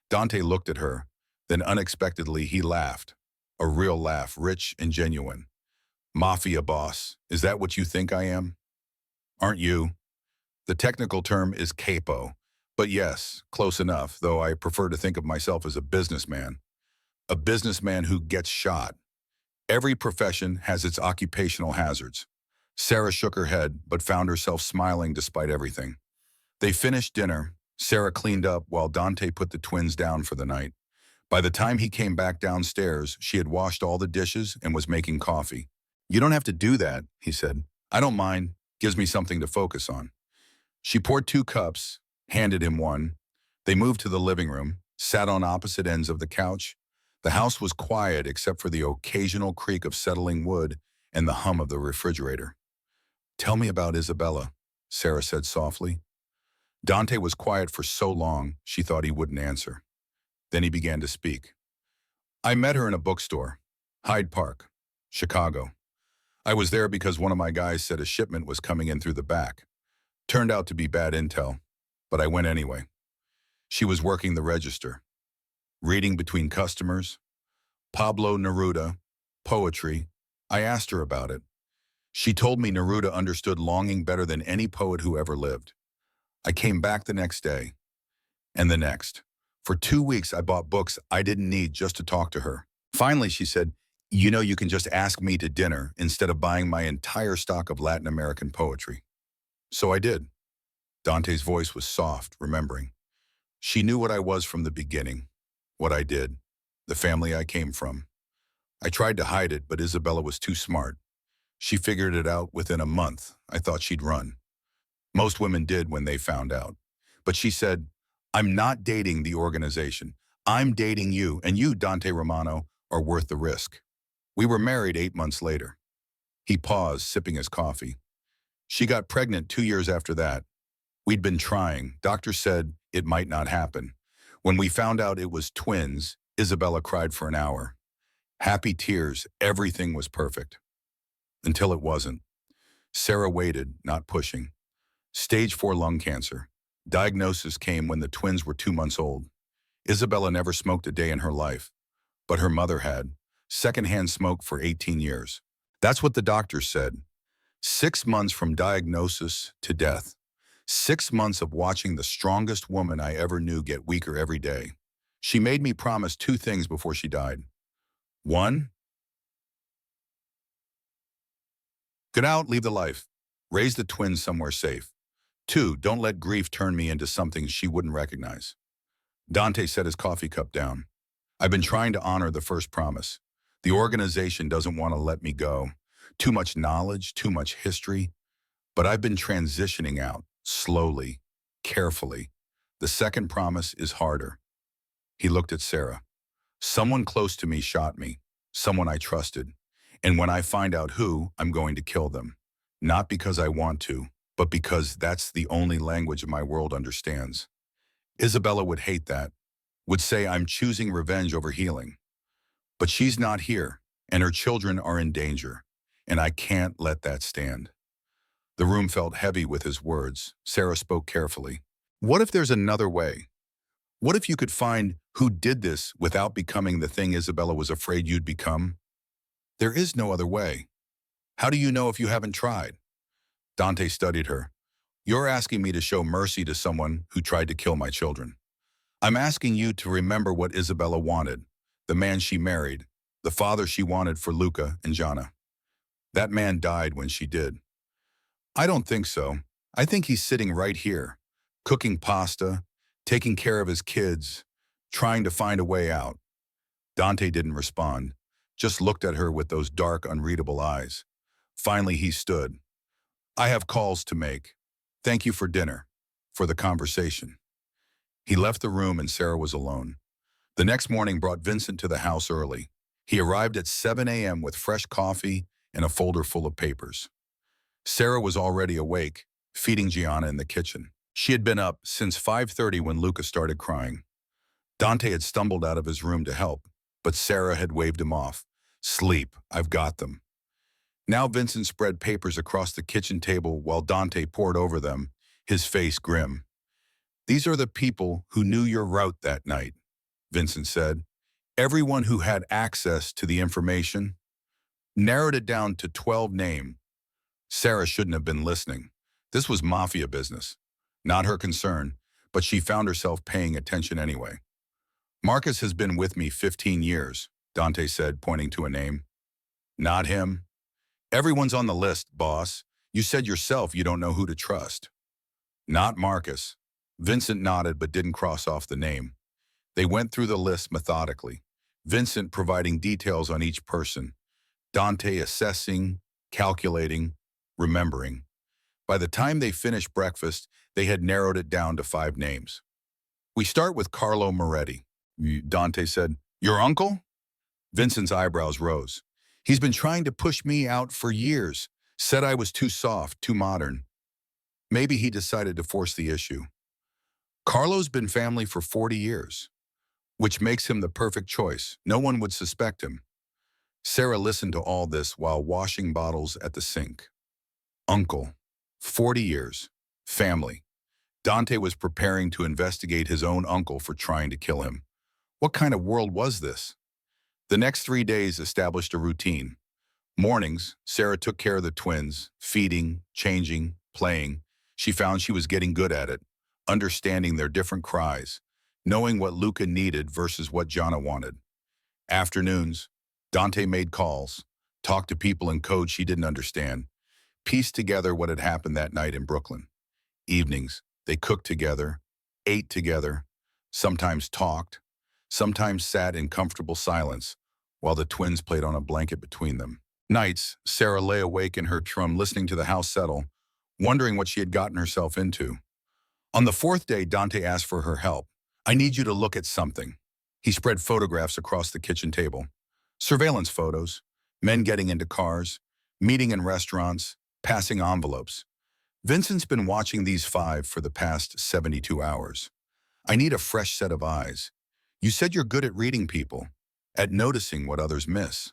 Dante looked at her. Then unexpectedly he laughed. A real laugh, rich and genuine. Mafia boss, is that what you think I am? Aren't you? The technical term is capo. But yes, close enough, though I prefer to think of myself as a businessman. A businessman who gets shot. Every profession has its occupational hazards. Sarah shook her head, but found herself smiling despite everything. They finished dinner. Sarah cleaned up while Dante put the twins down for the night. By the time he came back downstairs, she had washed all the dishes and was making coffee. You don't have to do that, he said. I don't mind. Gives me something to focus on. She poured 2 cups, handed him one. They moved to the living room, sat on opposite ends of the couch. The house was quiet except for the occasional creak of settling wood and the hum of the refrigerator. Tell me about Isabella, Sarah said softly. Dante was quiet for so long, she thought he wouldn't answer. Then he began to speak. I met her in a bookstore, Hyde Park, Chicago. I was there because one of my guys said a shipment was coming in through the back. Turned out to be bad intel, but I went anyway. She was working the register, reading between customers, Pablo Neruda, poetry. I asked her about it. She told me Neruda understood longing better than any poet who ever lived. I came back the next day, and the next. For 2 weeks, I bought books I didn't need just to talk to her. Finally, she said, you know, you can just ask me to dinner instead of buying my entire stock of Latin American poetry. So I did. Dante's voice was soft, remembering. She knew what I was from the beginning, what I did, the family I came from. I tried to hide it, but Isabella was too smart. She figured it out within a month. I thought she'd run. Most women did when they found out. But she said, I'm not dating the organization. I'm dating you, and you, Dante Romano, are worth the risk. We were married 8 months later. He paused, sipping his coffee. She got pregnant 2 years after that. We'd been trying. Doctors said it might not happen. When we found out it was twins, Isabella cried for an hour. Happy tears, everything was perfect. Until it wasn't. Sarah waited, not pushing. Stage 4 lung cancer. Diagnosis came when the twins were 2 months old. Isabella never smoked a day in her life, but her mother had. Secondhand smoke for 18 years. That's what the doctors said. 6 months from diagnosis to death. 6 months of watching the strongest woman I ever knew get weaker every day. She made me promise 2 things before she died. 1, get out, leave the life. Raise the twins somewhere safe. 2, don't let grief turn me into something she wouldn't recognize. Dante set his coffee cup down. I've been trying to honor the first promise. The organization doesn't want to let me go. Too much knowledge, too much history. But I've been transitioning out, slowly, carefully. The second promise is harder. He looked at Sarah. Someone close to me shot me, someone I trusted. And when I find out who, I'm going to kill them. Not because I want to, but because that's the only language my world understands. Isabella would hate that, would say I'm choosing revenge over healing. But she's not here, and her children are in danger, and I can't let that stand. The room felt heavy with his words. Sarah spoke carefully. What if there's another way? What if you could find who did this without becoming the thing Isabella was afraid you'd become? There is no other way. How do you know if you haven't tried? Dante studied her. You're asking me to show mercy to someone who tried to kill my children. I'm asking you to remember what Isabella wanted, the man she married, the father she wanted for Luca and Gianna. That man died when she did. I don't think so. I think he's sitting right here, cooking pasta, taking care of his kids, trying to find a way out. Dante didn't respond, just looked at her with those dark, unreadable eyes. Finally, he stood. I have calls to make. Thank you for dinner, for the conversation. He left the room and Sarah was alone. The next morning brought Vincent to the house early. He arrived at 7 a.m. with fresh coffee and a folder full of papers. Sarah was already awake, feeding Gianna in the kitchen. She had been up since 5:30 when Luca started crying. Dante had stumbled out of his room to help, but Sarah had waved him off. Sleep, I've got them. Now Vincent spread papers across the kitchen table while Dante pored over them, his face grim. These are the people who knew your route that night, Vincent said. Everyone who had access to the information. Narrowed it down to 12 names. Sarah shouldn't have been listening. This was mafia business. Not her concern, but she found herself paying attention anyway. Marcus has been with me 15 years, Dante said, pointing to a name. Not him. Everyone's on the list, boss. You said yourself you don't know who to trust. Not Marcus. Vincent nodded but didn't cross off the name. They went through the list methodically, Vincent providing details on each person, Dante assessing, calculating, remembering. By the time they finished breakfast, they had narrowed it down to 5 names. We start with Carlo Moretti, Dante said. Your uncle? Vincent's eyebrows rose. He's been trying to push me out for years, said I was too soft, too modern. Maybe he decided to force the issue. Carlo's been family for 40 years, which makes him the perfect choice. No one would suspect him. Sarah listened to all this while washing bottles at the sink. Uncle, 40 years, family. Dante was preparing to investigate his own uncle for trying to kill him. What kind of world was this? The next 3 days established a routine. Mornings, Sarah took care of the twins, feeding, changing, playing. She found she was getting good at it, understanding their different cries, knowing what Luca needed versus what Gianna wanted. Afternoons, Dante made calls, talked to people in code she didn't understand, pieced together what had happened that night in Brooklyn. Evenings, they cooked together, ate together, sometimes talked, sometimes sat in comfortable silence while the twins played on a blanket between them. Nights, Sarah lay awake in her room listening to the house settle, wondering what she had gotten herself into. On the 4th day, Dante asked for her help. I need you to look at something. He spread photographs across the kitchen table. Surveillance photos, men getting into cars, meeting in restaurants, passing envelopes. Vincent's been watching these 5 for the past 72 hours. I need a fresh set of eyes. You said you're good at reading people, at noticing what others miss.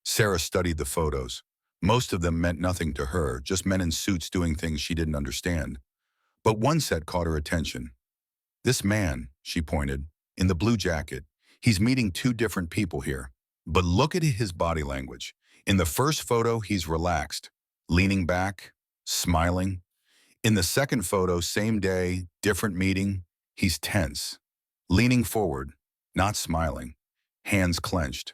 Sarah studied the photos, Most of them meant nothing to her, just men in suits doing things she didn't understand. But one set caught her attention. This man, she pointed, in the blue jacket, he's meeting two different people here. But look at his body language. In the first photo, he's relaxed, leaning back, smiling. In the second photo, same day, different meeting, he's tense, leaning forward, not smiling, hands clenched.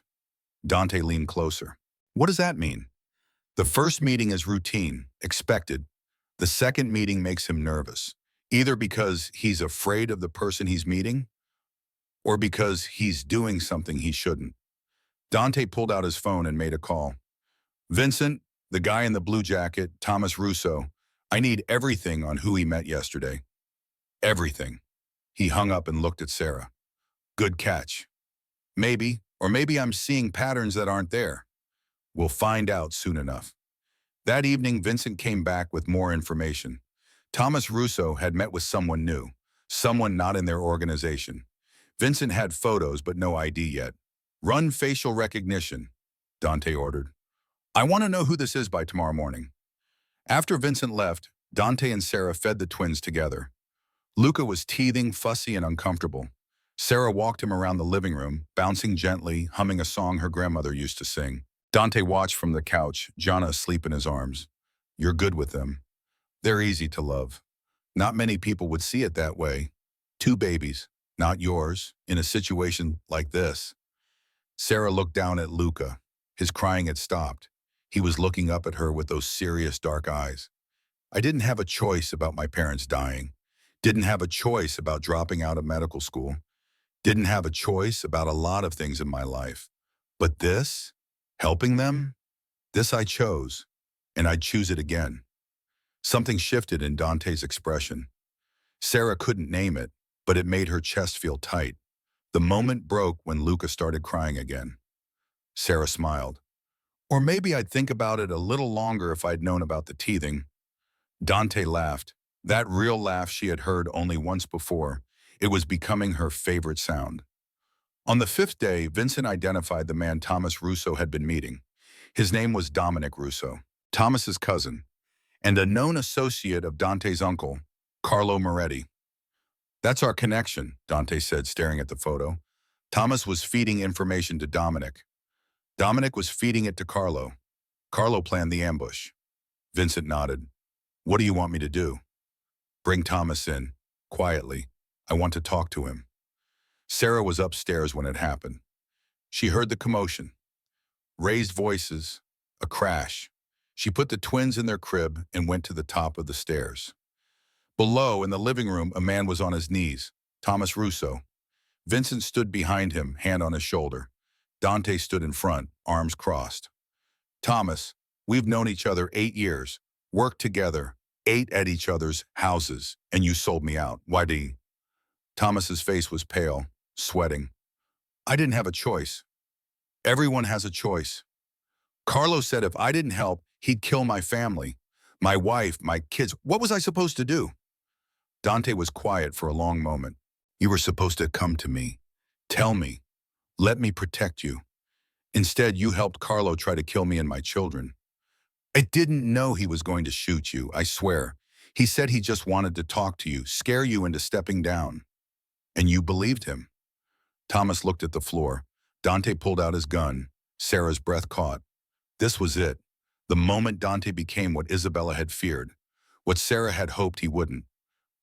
Dante leaned closer. What does that mean? The first meeting is routine, expected. The second meeting makes him nervous, either because he's afraid of the person he's meeting or because he's doing something he shouldn't. Dante pulled out his phone and made a call. Vincent, the guy in the blue jacket, Thomas Russo, I need everything on who he met yesterday. Everything. He hung up and looked at Sarah. Good catch. Maybe, or maybe I'm seeing patterns that aren't there. We'll find out soon enough. That evening, Vincent came back with more information. Thomas Russo had met with someone new, someone not in their organization. Vincent had photos but no ID yet. Run facial recognition, Dante ordered. I want to know who this is by tomorrow morning. After Vincent left, Dante and Sarah fed the twins together. Luca was teething, fussy, and uncomfortable. Sarah walked him around the living room, bouncing gently, humming a song her grandmother used to sing. Dante watched from the couch, Jana asleep in his arms. You're good with them. They're easy to love. Not many people would see it that way. Two babies, not yours, in a situation like this. Sarah looked down at Luca. His crying had stopped. He was looking up at her with those serious dark eyes. I didn't have a choice about my parents dying. Didn't have a choice about dropping out of medical school. Didn't have a choice about a lot of things in my life. But this, helping them, this I chose, and I'd choose it again. Something shifted in Dante's expression. Sarah couldn't name it, but it made her chest feel tight. The moment broke when Luca started crying again. Sarah smiled. Or maybe I'd think about it a little longer if I'd known about the teething. Dante laughed. That real laugh she had heard only once before. It was becoming her favorite sound. On the fifth day, Vincent identified the man Thomas Russo had been meeting. His name was Dominic Russo, Thomas's cousin, and a known associate of Dante's uncle, Carlo Moretti. That's our connection, Dante said, staring at the photo. Thomas was feeding information to Dominic. Dominic was feeding it to Carlo. Carlo planned the ambush. Vincent nodded. What do you want me to do? Bring Thomas in, quietly. I want to talk to him. Sarah was upstairs when it happened. She heard the commotion. Raised voices, a crash. She put the twins in their crib and went to the top of the stairs. Below, in the living room, a man was on his knees, Thomas Russo. Vincent stood behind him, hand on his shoulder. Dante stood in front, arms crossed. Thomas, we've known each other 8 years, worked together, ate at each other's houses, and you sold me out. Why do you? Thomas's face was pale, sweating. I didn't have a choice. Everyone has a choice. Carlo said if I didn't help, he'd kill my family, my wife, my kids. What was I supposed to do? Dante was quiet for a long moment. You were supposed to come to me. Tell me. Let me protect you. Instead, you helped Carlo try to kill me and my children. I didn't know he was going to shoot you, I swear. He said he just wanted to talk to you, scare you into stepping down. And you believed him. Thomas looked at the floor. Dante pulled out his gun. Sarah's breath caught. This was it. The moment Dante became what Isabella had feared, what Sarah had hoped he wouldn't.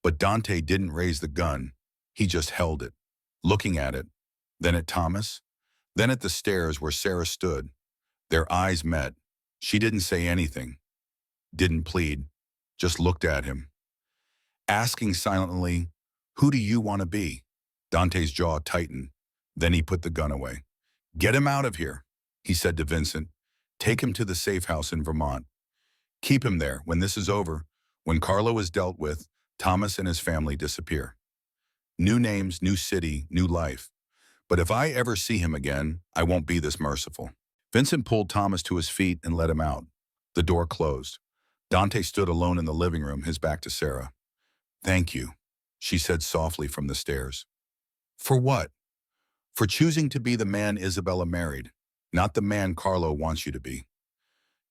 But Dante didn't raise the gun. He just held it, looking at it, then at Thomas, then at the stairs where Sarah stood. Their eyes met. She didn't say anything, didn't plead, just looked at him, asking silently, who do you want to be? Dante's jaw tightened. Then he put the gun away. Get him out of here, he said to Vincent. Take him to the safe house in Vermont. Keep him there. When this is over, when Carlo is dealt with, Thomas and his family disappear. New names, new city, new life. But if I ever see him again, I won't be this merciful. Vincent pulled Thomas to his feet and let him out. The door closed. Dante stood alone in the living room, his back to Sarah. Thank you, she said softly from the stairs. For what? For choosing to be the man Isabella married, not the man Carlo wants you to be.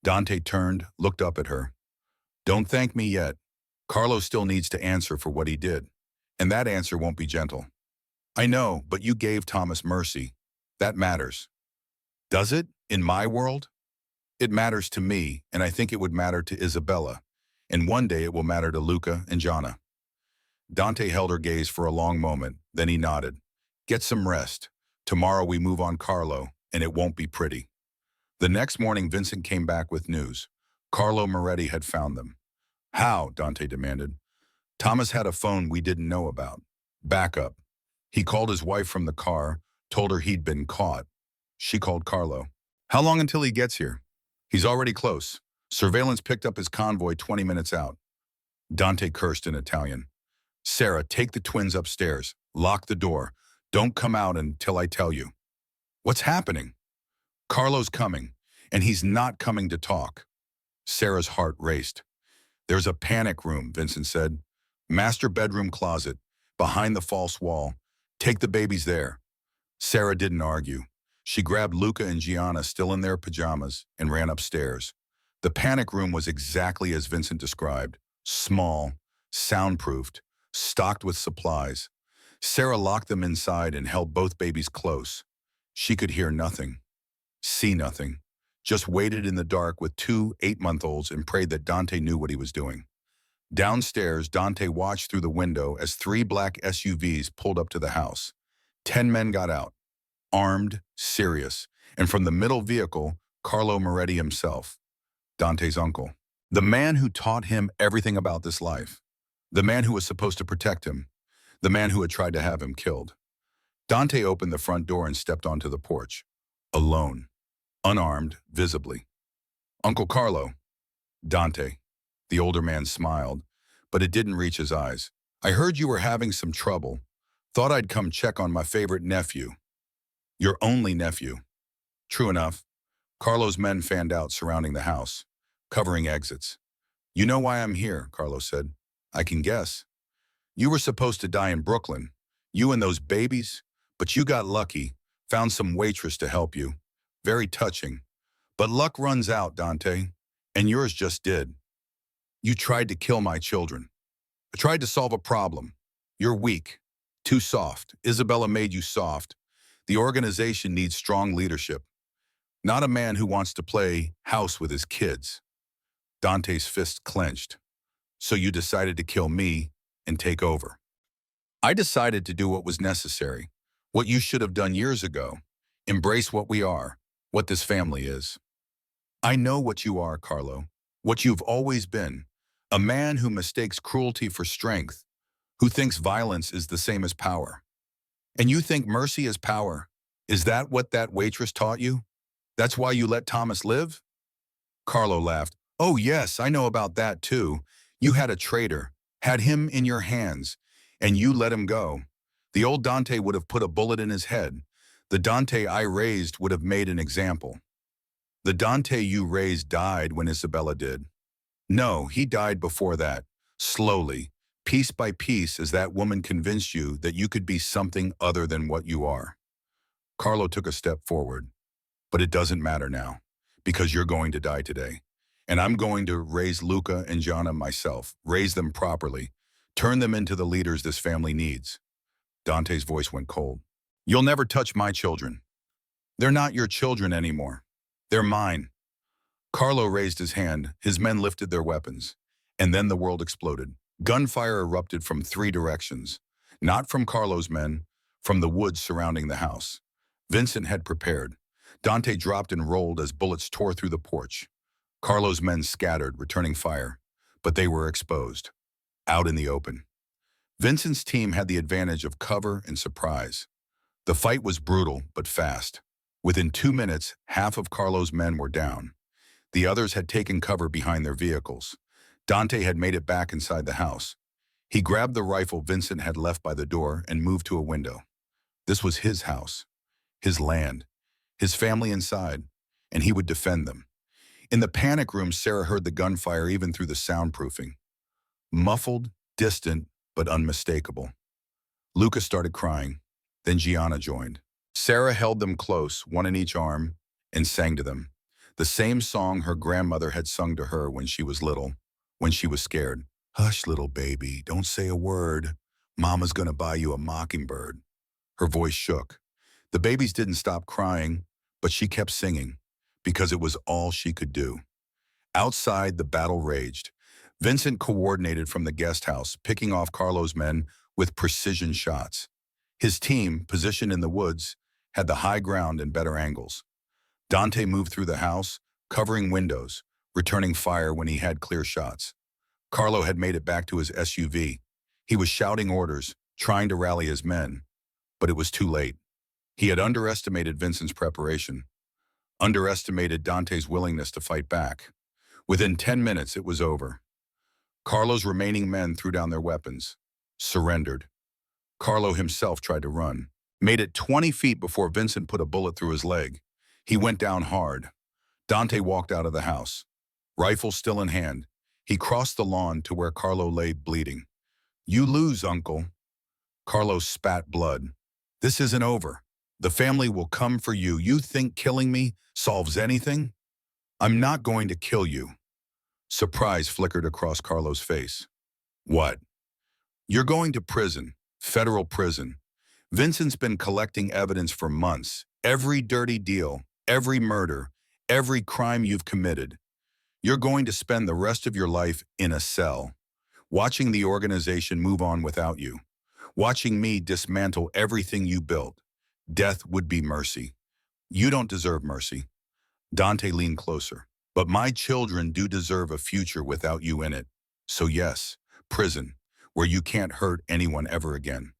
Dante turned, looked up at her. Don't thank me yet. Carlos still needs to answer for what he did. And that answer won't be gentle. I know, but you gave Thomas mercy. That matters. Does it? In my world? It matters to me, and I think it would matter to Isabella. And one day it will matter to Luca and Jana. Dante held her gaze for a long moment, then he nodded. Get some rest. Tomorrow we move on Carlo, and it won't be pretty. The next morning, Vincent came back with news. Carlo Moretti had found them. How? Dante demanded. Thomas had a phone we didn't know about. Backup. He called his wife from the car, told her he'd been caught. She called Carlo. How long until he gets here? He's already close. Surveillance picked up his convoy 20 minutes out. Dante cursed in Italian. Sarah, take the twins upstairs. Lock the door. Don't come out until I tell you. What's happening? Carlo's coming, and he's not coming to talk. Sarah's heart raced. There's a panic room, Vincent said. Master bedroom closet, behind the false wall. Take the babies there. Sarah didn't argue. She grabbed Luca and Gianna still in their pajamas and ran upstairs. The panic room was exactly as Vincent described. Small, soundproofed, stocked with supplies. Sarah locked them inside and held both babies close. She could hear nothing, see nothing, just waited in the dark with two 8-month-olds and prayed that Dante knew what he was doing. Downstairs, Dante watched through the window as 3 black SUVs pulled up to the house. 10 men got out, armed, serious, and from the middle vehicle, Carlo Moretti himself, Dante's uncle. The man who taught him everything about this life. The man who was supposed to protect him. The man who had tried to have him killed. Dante opened the front door and stepped onto the porch. Alone. Unarmed, visibly. Uncle Carlo. Dante. The older man smiled, but it didn't reach his eyes. I heard you were having some trouble. Thought I'd come check on my favorite nephew. Your only nephew. True enough. Carlo's men fanned out surrounding the house, covering exits. You know why I'm here, Carlo said. I can guess. You were supposed to die in Brooklyn, you and those babies, but you got lucky, found some waitress to help you. Very touching. But luck runs out, Dante, and yours just did. You tried to kill my children. I tried to solve a problem. You're weak, too soft. Isabella made you soft. The organization needs strong leadership, not a man who wants to play house with his kids. Dante's fist clenched. So you decided to kill me and take over. I decided to do what was necessary, what you should have done years ago. Embrace what we are, what this family is. I know what you are, Carlo, what you've always been, a man who mistakes cruelty for strength, who thinks violence is the same as power. And you think mercy is power. Is that what that waitress taught you? That's why you let Thomas live? Carlo laughed. Oh yes, I know about that too. You had a traitor, had him in your hands, and you let him go. The old Dante would have put a bullet in his head. The Dante I raised would have made an example. The Dante you raised died when Isabella did. No, he died before that, slowly, piece by piece, as that woman convinced you that you could be something other than what you are. Carlo took a step forward. But it doesn't matter now, because you're going to die today. And I'm going to raise Luca and Gianna myself, raise them properly, turn them into the leaders this family needs. Dante's voice went cold. You'll never touch my children. They're not your children anymore. They're mine. Carlo raised his hand, his men lifted their weapons, and then the world exploded. Gunfire erupted from 3 directions, not from Carlo's men, from the woods surrounding the house. Vincent had prepared. Dante dropped and rolled as bullets tore through the porch. Carlo's men scattered, returning fire, but they were exposed, out in the open. Vincent's team had the advantage of cover and surprise. The fight was brutal, but fast. Within 2 minutes, half of Carlo's men were down. The others had taken cover behind their vehicles. Dante had made it back inside the house. He grabbed the rifle Vincent had left by the door and moved to a window. This was his house, his land, his family inside, and he would defend them. In the panic room, Sarah heard the gunfire even through the soundproofing. Muffled, distant, but unmistakable. Luca started crying. Then Gianna joined. Sarah held them close, one in each arm, and sang to them. The same song her grandmother had sung to her when she was little, when she was scared. Hush, little baby, don't say a word. Mama's gonna buy you a mockingbird. Her voice shook. The babies didn't stop crying, but she kept singing, because it was all she could do. Outside, the battle raged. Vincent coordinated from the guest house, picking off Carlo's men with precision shots. His team, positioned in the woods, had the high ground and better angles. Dante moved through the house, covering windows, returning fire when he had clear shots. Carlo had made it back to his SUV. He was shouting orders, trying to rally his men, but it was too late. He had underestimated Vincent's preparation, underestimated Dante's willingness to fight back. Within 10 minutes, it was over. Carlo's remaining men threw down their weapons, surrendered. Carlo himself tried to run, made it 20 feet before Vincent put a bullet through his leg. He went down hard. Dante walked out of the house, rifle still in hand. He crossed the lawn to where Carlo lay bleeding. You lose, uncle. Carlo spat blood. This isn't over. The family will come for you. You think killing me solves anything? I'm not going to kill you. Surprise flickered across Carlo's face. What? You're going to prison, federal prison. Vincent's been collecting evidence for months. Every dirty deal, every murder, every crime you've committed. You're going to spend the rest of your life in a cell, watching the organization move on without you, watching me dismantle everything you built. Death would be mercy. You don't deserve mercy. Dante leaned closer. But my children do deserve a future without you in it. So yes, prison, where you can't hurt anyone ever again.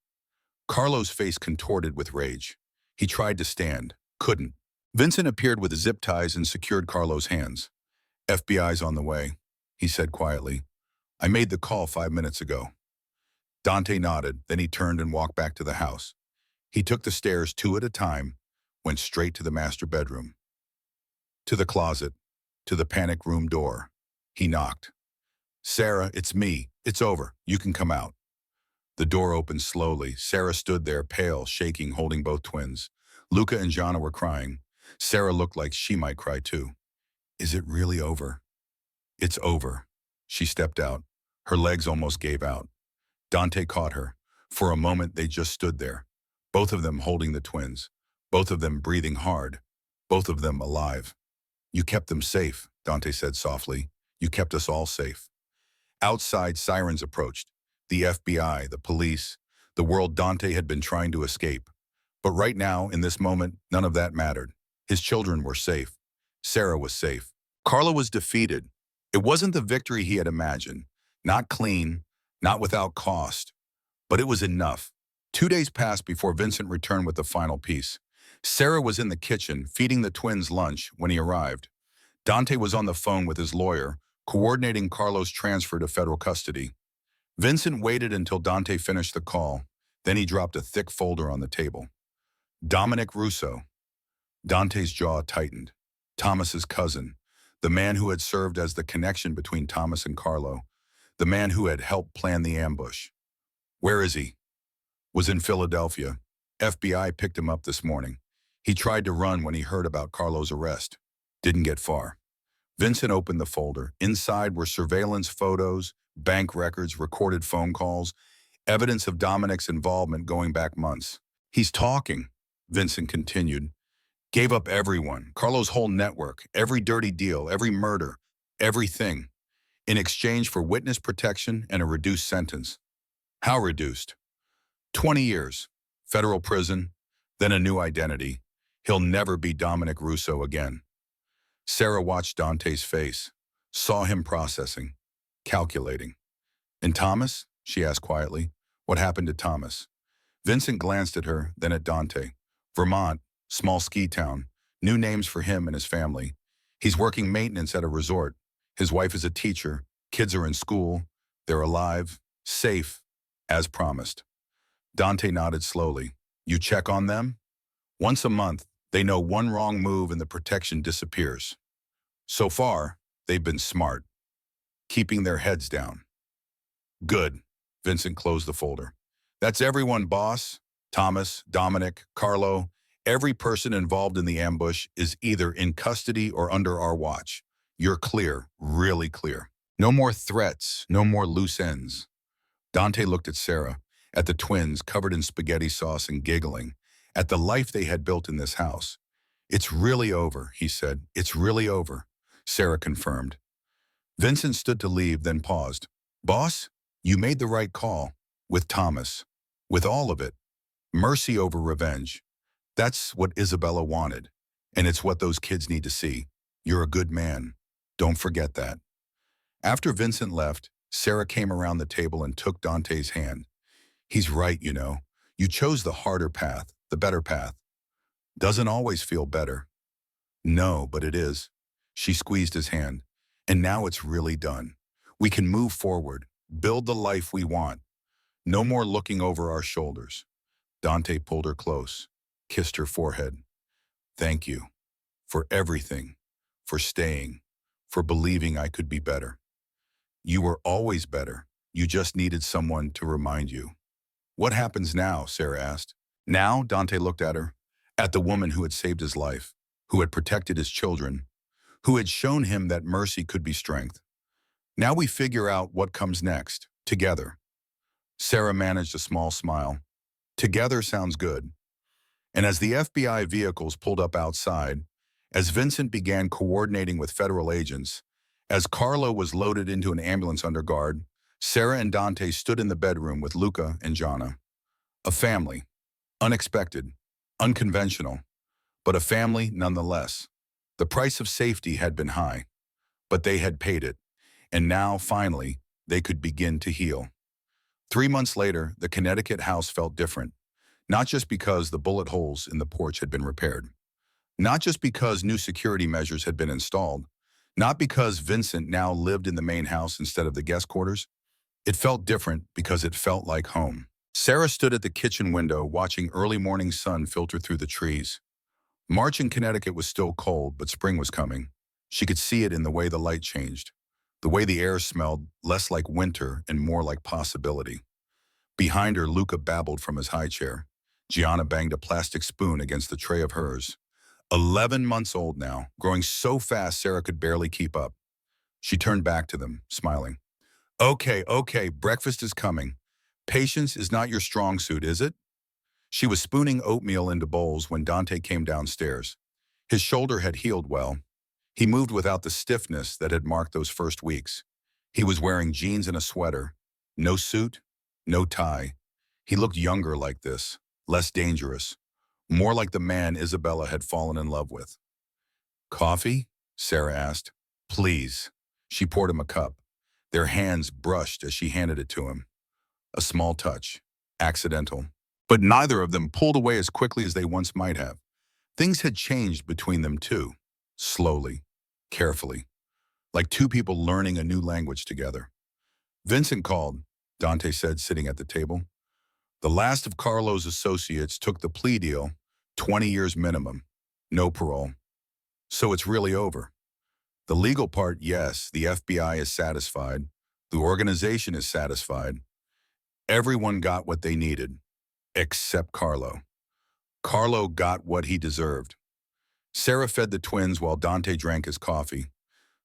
Carlo's face contorted with rage. He tried to stand, couldn't. Vincent appeared with zip ties and secured Carlo's hands. FBI's on the way, he said quietly. I made the call 5 minutes ago. Dante nodded, then he turned and walked back to the house. He took the stairs 2 at a time, went straight to the master bedroom. To the closet, to the panic room door. He knocked. Sarah, it's me. It's over. You can come out. The door opened slowly. Sarah stood there, pale, shaking, holding both twins. Luca and Jana were crying. Sarah looked like she might cry too. Is it really over? It's over. She stepped out. Her legs almost gave out. Dante caught her. For a moment, they just stood there, both of them holding the twins, both of them breathing hard, both of them alive. You kept them safe, Dante said softly. You kept us all safe. Outside, sirens approached. The FBI, the police, the world Dante had been trying to escape. But right now, in this moment, none of that mattered. His children were safe. Sarah was safe. Carlo was defeated. It wasn't the victory he had imagined. Not clean, not without cost. But it was enough. 2 days passed before Vincent returned with the final piece. Sarah was in the kitchen, feeding the twins lunch when he arrived. Dante was on the phone with his lawyer, coordinating Carlo's transfer to federal custody. Vincent waited until Dante finished the call. Then he dropped a thick folder on the table. Dominic Russo. Dante's jaw tightened. Thomas's cousin, the man who had served as the connection between Thomas and Carlo, the man who had helped plan the ambush. Where is he? Was in Philadelphia. FBI picked him up this morning. He tried to run when he heard about Carlo's arrest. Didn't get far. Vincent opened the folder. Inside were surveillance photos, bank records, recorded phone calls, evidence of Dominic's involvement going back months. He's talking, Vincent continued. Gave up everyone, Carlo's whole network, every dirty deal, every murder, everything, in exchange for witness protection and a reduced sentence. How reduced? 20 years, federal prison, then a new identity. He'll never be Dominic Russo again. Sarah watched Dante's face, saw him processing, calculating. And Thomas? She asked quietly. What happened to Thomas? Vincent glanced at her, then at Dante. Vermont, small ski town, new names for him and his family. He's working maintenance at a resort. His wife is a teacher. Kids are in school. They're alive, safe, as promised. Dante nodded slowly. You check on them? Once a month, they know one wrong move and the protection disappears. So far, they've been smart, keeping their heads down. Good. Vincent closed the folder. That's everyone, boss. Thomas, Dominic, Carlo, Every person involved in the ambush is either in custody or under our watch. You're clear, really clear. No more threats, no more loose ends. Dante looked at Sarah, at the twins covered in spaghetti sauce and giggling, at the life they had built in this house. It's really over, he said. It's really over, Sarah confirmed. Vincent stood to leave, then paused. Boss, you made the right call. With Thomas. With all of it. Mercy over revenge. That's what Isabella wanted. And it's what those kids need to see. You're a good man. Don't forget that. After Vincent left, Sarah came around the table and took Dante's hand. He's right, you know. You chose the harder path, the better path. Doesn't always feel better. No, but it is. She squeezed his hand. And now it's really done. We can move forward, build the life we want. No more looking over our shoulders. Dante pulled her close, kissed her forehead. Thank you. For everything. For staying. For believing I could be better. You were always better. You just needed someone to remind you. What happens now? Sarah asked. Now, Dante looked at her. At the woman who had saved his life, who had protected his children, who had shown him that mercy could be strength. Now we figure out what comes next, together. Sarah managed a small smile. Together sounds good. And as the FBI vehicles pulled up outside, as Vincent began coordinating with federal agents, as Carlo was loaded into an ambulance under guard, Sarah and Dante stood in the bedroom with Luca and Gianna. A family. Unexpected. Unconventional. But a family nonetheless. The price of safety had been high, but they had paid it. And now, finally, they could begin to heal. 3 months later, the Connecticut house felt different. Not just because the bullet holes in the porch had been repaired. Not just because new security measures had been installed. Not because Vincent now lived in the main house instead of the guest quarters. It felt different because it felt like home. Sarah stood at the kitchen window watching early morning sun filter through the trees. March in Connecticut was still cold, but spring was coming. She could see it in the way the light changed. The way the air smelled less like winter and more like possibility. Behind her, Luca babbled from his high chair. Gianna banged a plastic spoon against the tray of hers. 11 months old now, growing so fast Sarah could barely keep up. She turned back to them, smiling. Okay, breakfast is coming. Patience is not your strong suit, is it? She was spooning oatmeal into bowls when Dante came downstairs. His shoulder had healed well. He moved without the stiffness that had marked those first weeks. He was wearing jeans and a sweater. No suit, no tie. He looked younger like this, less dangerous, more like the man Isabella had fallen in love with. Coffee? Sarah asked. Please. She poured him a cup. Their hands brushed as she handed it to him. A small touch, accidental. But neither of them pulled away as quickly as they once might have. Things had changed between them too, slowly, carefully, like two people learning a new language together. Vincent called, Dante said, sitting at the table. The last of Carlo's associates took the plea deal, 20 years minimum, no parole. So it's really over. The legal part, yes, the FBI is satisfied. The organization is satisfied. Everyone got what they needed, except Carlo. Carlo got what he deserved. Sarah fed the twins while Dante drank his coffee.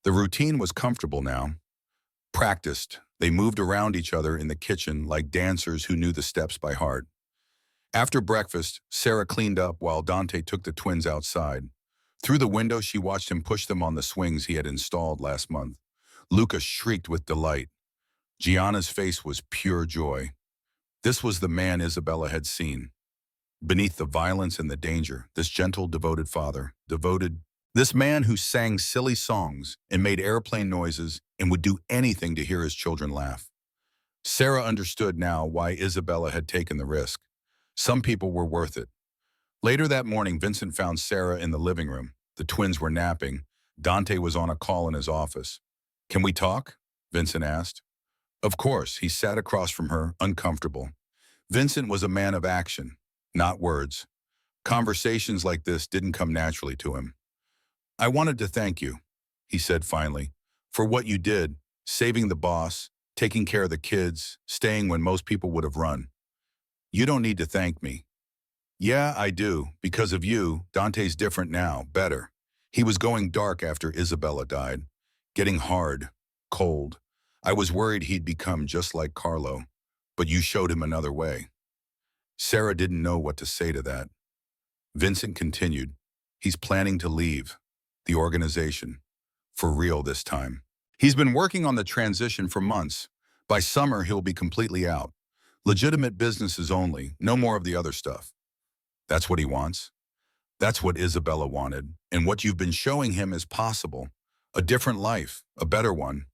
The routine was comfortable now. Practiced, they moved around each other in the kitchen like dancers who knew the steps by heart. After breakfast, Sarah cleaned up while Dante took the twins outside. Through the window, she watched him push them on the swings he had installed last month. Luca shrieked with delight. Gianna's face was pure joy. This was the man Isabella had seen. Beneath the violence and the danger, this gentle, devoted father, this man who sang silly songs and made airplane noises and would do anything to hear his children laugh. Sarah understood now why Isabella had taken the risk. Some people were worth it. Later that morning, Vincent found Sarah in the living room. The twins were napping. Dante was on a call in his office. Can we talk? Vincent asked. Of course, he sat across from her, uncomfortable. Vincent was a man of action, not words. Conversations like this didn't come naturally to him. I wanted to thank you, he said finally, for what you did, saving the boss, taking care of the kids, staying when most people would have run. You don't need to thank me. Yeah, I do. Because of you, Dante's different now, better. He was going dark after Isabella died, getting hard, cold. I was worried he'd become just like Carlo, but you showed him another way. Sarah didn't know what to say to that. Vincent continued. He's planning to leave the organization, for real this time. He's been working on the transition for months. By summer, he'll be completely out. Legitimate businesses only, no more of the other stuff. That's what he wants. That's what Isabella wanted, and what you've been showing him is possible. A different life, a better one.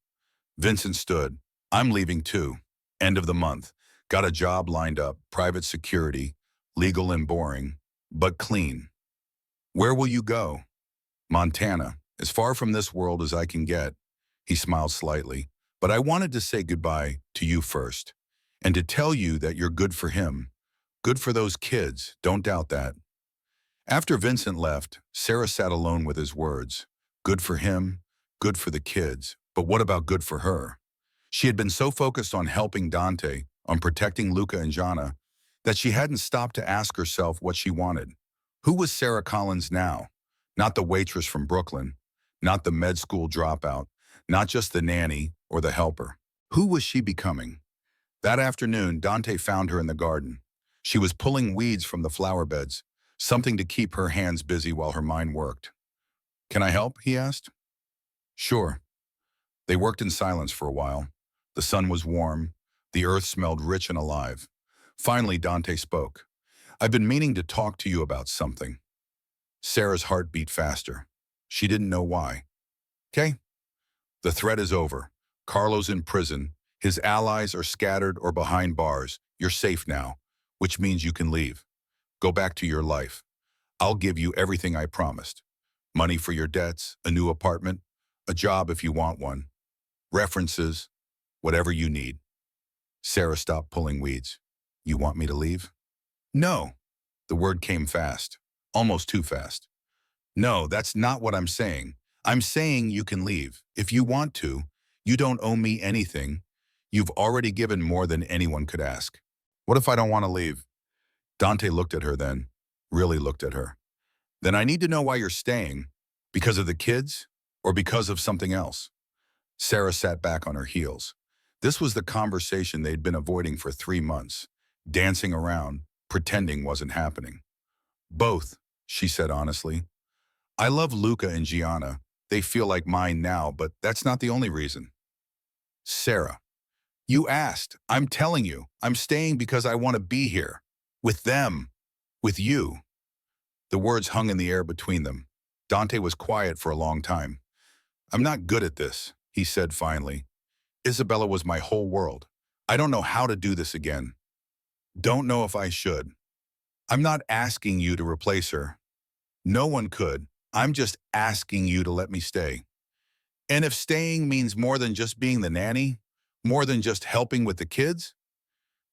Vincent stood. I'm leaving too. End of the month. Got a job lined up, private security, legal and boring, but clean. Where will you go? Montana, as far from this world as I can get. He smiled slightly. But I wanted to say goodbye to you first, and to tell you that you're good for him. Good for those kids, don't doubt that. After Vincent left, Sarah sat alone with his words. Good for him, good for the kids, but what about good for her? She had been so focused on helping Dante, on protecting Luca and Jana, that she hadn't stopped to ask herself what she wanted. Who was Sarah Collins now? Not the waitress from Brooklyn, not the med school dropout, not just the nanny or the helper. Who was she becoming? That afternoon, Dante found her in the garden. She was pulling weeds from the flower beds, something to keep her hands busy while her mind worked. Can I help? He asked. Sure. They worked in silence for a while. The sun was warm. The earth smelled rich and alive. Finally, Dante spoke. I've been meaning to talk to you about something. Sarah's heart beat faster. She didn't know why. Okay? The threat is over. Carlo's in prison. His allies are scattered or behind bars. You're safe now, which means you can leave. Go back to your life. I'll give you everything I promised. Money for your debts, a new apartment, a job if you want one, references, whatever you need. Sarah stopped pulling weeds. You want me to leave? No. The word came fast, almost too fast. No, that's not what I'm saying. I'm saying you can leave. If you want to, you don't owe me anything. You've already given more than anyone could ask. What if I don't want to leave? Dante looked at her then, really looked at her. Then I need to know why you're staying. Because of the kids or because of something else? Sarah sat back on her heels. This was the conversation they'd been avoiding for 3 months, dancing around, pretending wasn't happening. Both, she said honestly. I love Luca and Gianna. They feel like mine now, but that's not the only reason. Sarah, you asked. I'm telling you, I'm staying because I want to be here. With them. With you. The words hung in the air between them. Dante was quiet for a long time. I'm not good at this, he said finally. Isabella was my whole world. I don't know how to do this again. Don't know if I should. I'm not asking you to replace her. No one could. I'm just asking you to let me stay. And if staying means more than just being the nanny, more than just helping with the kids?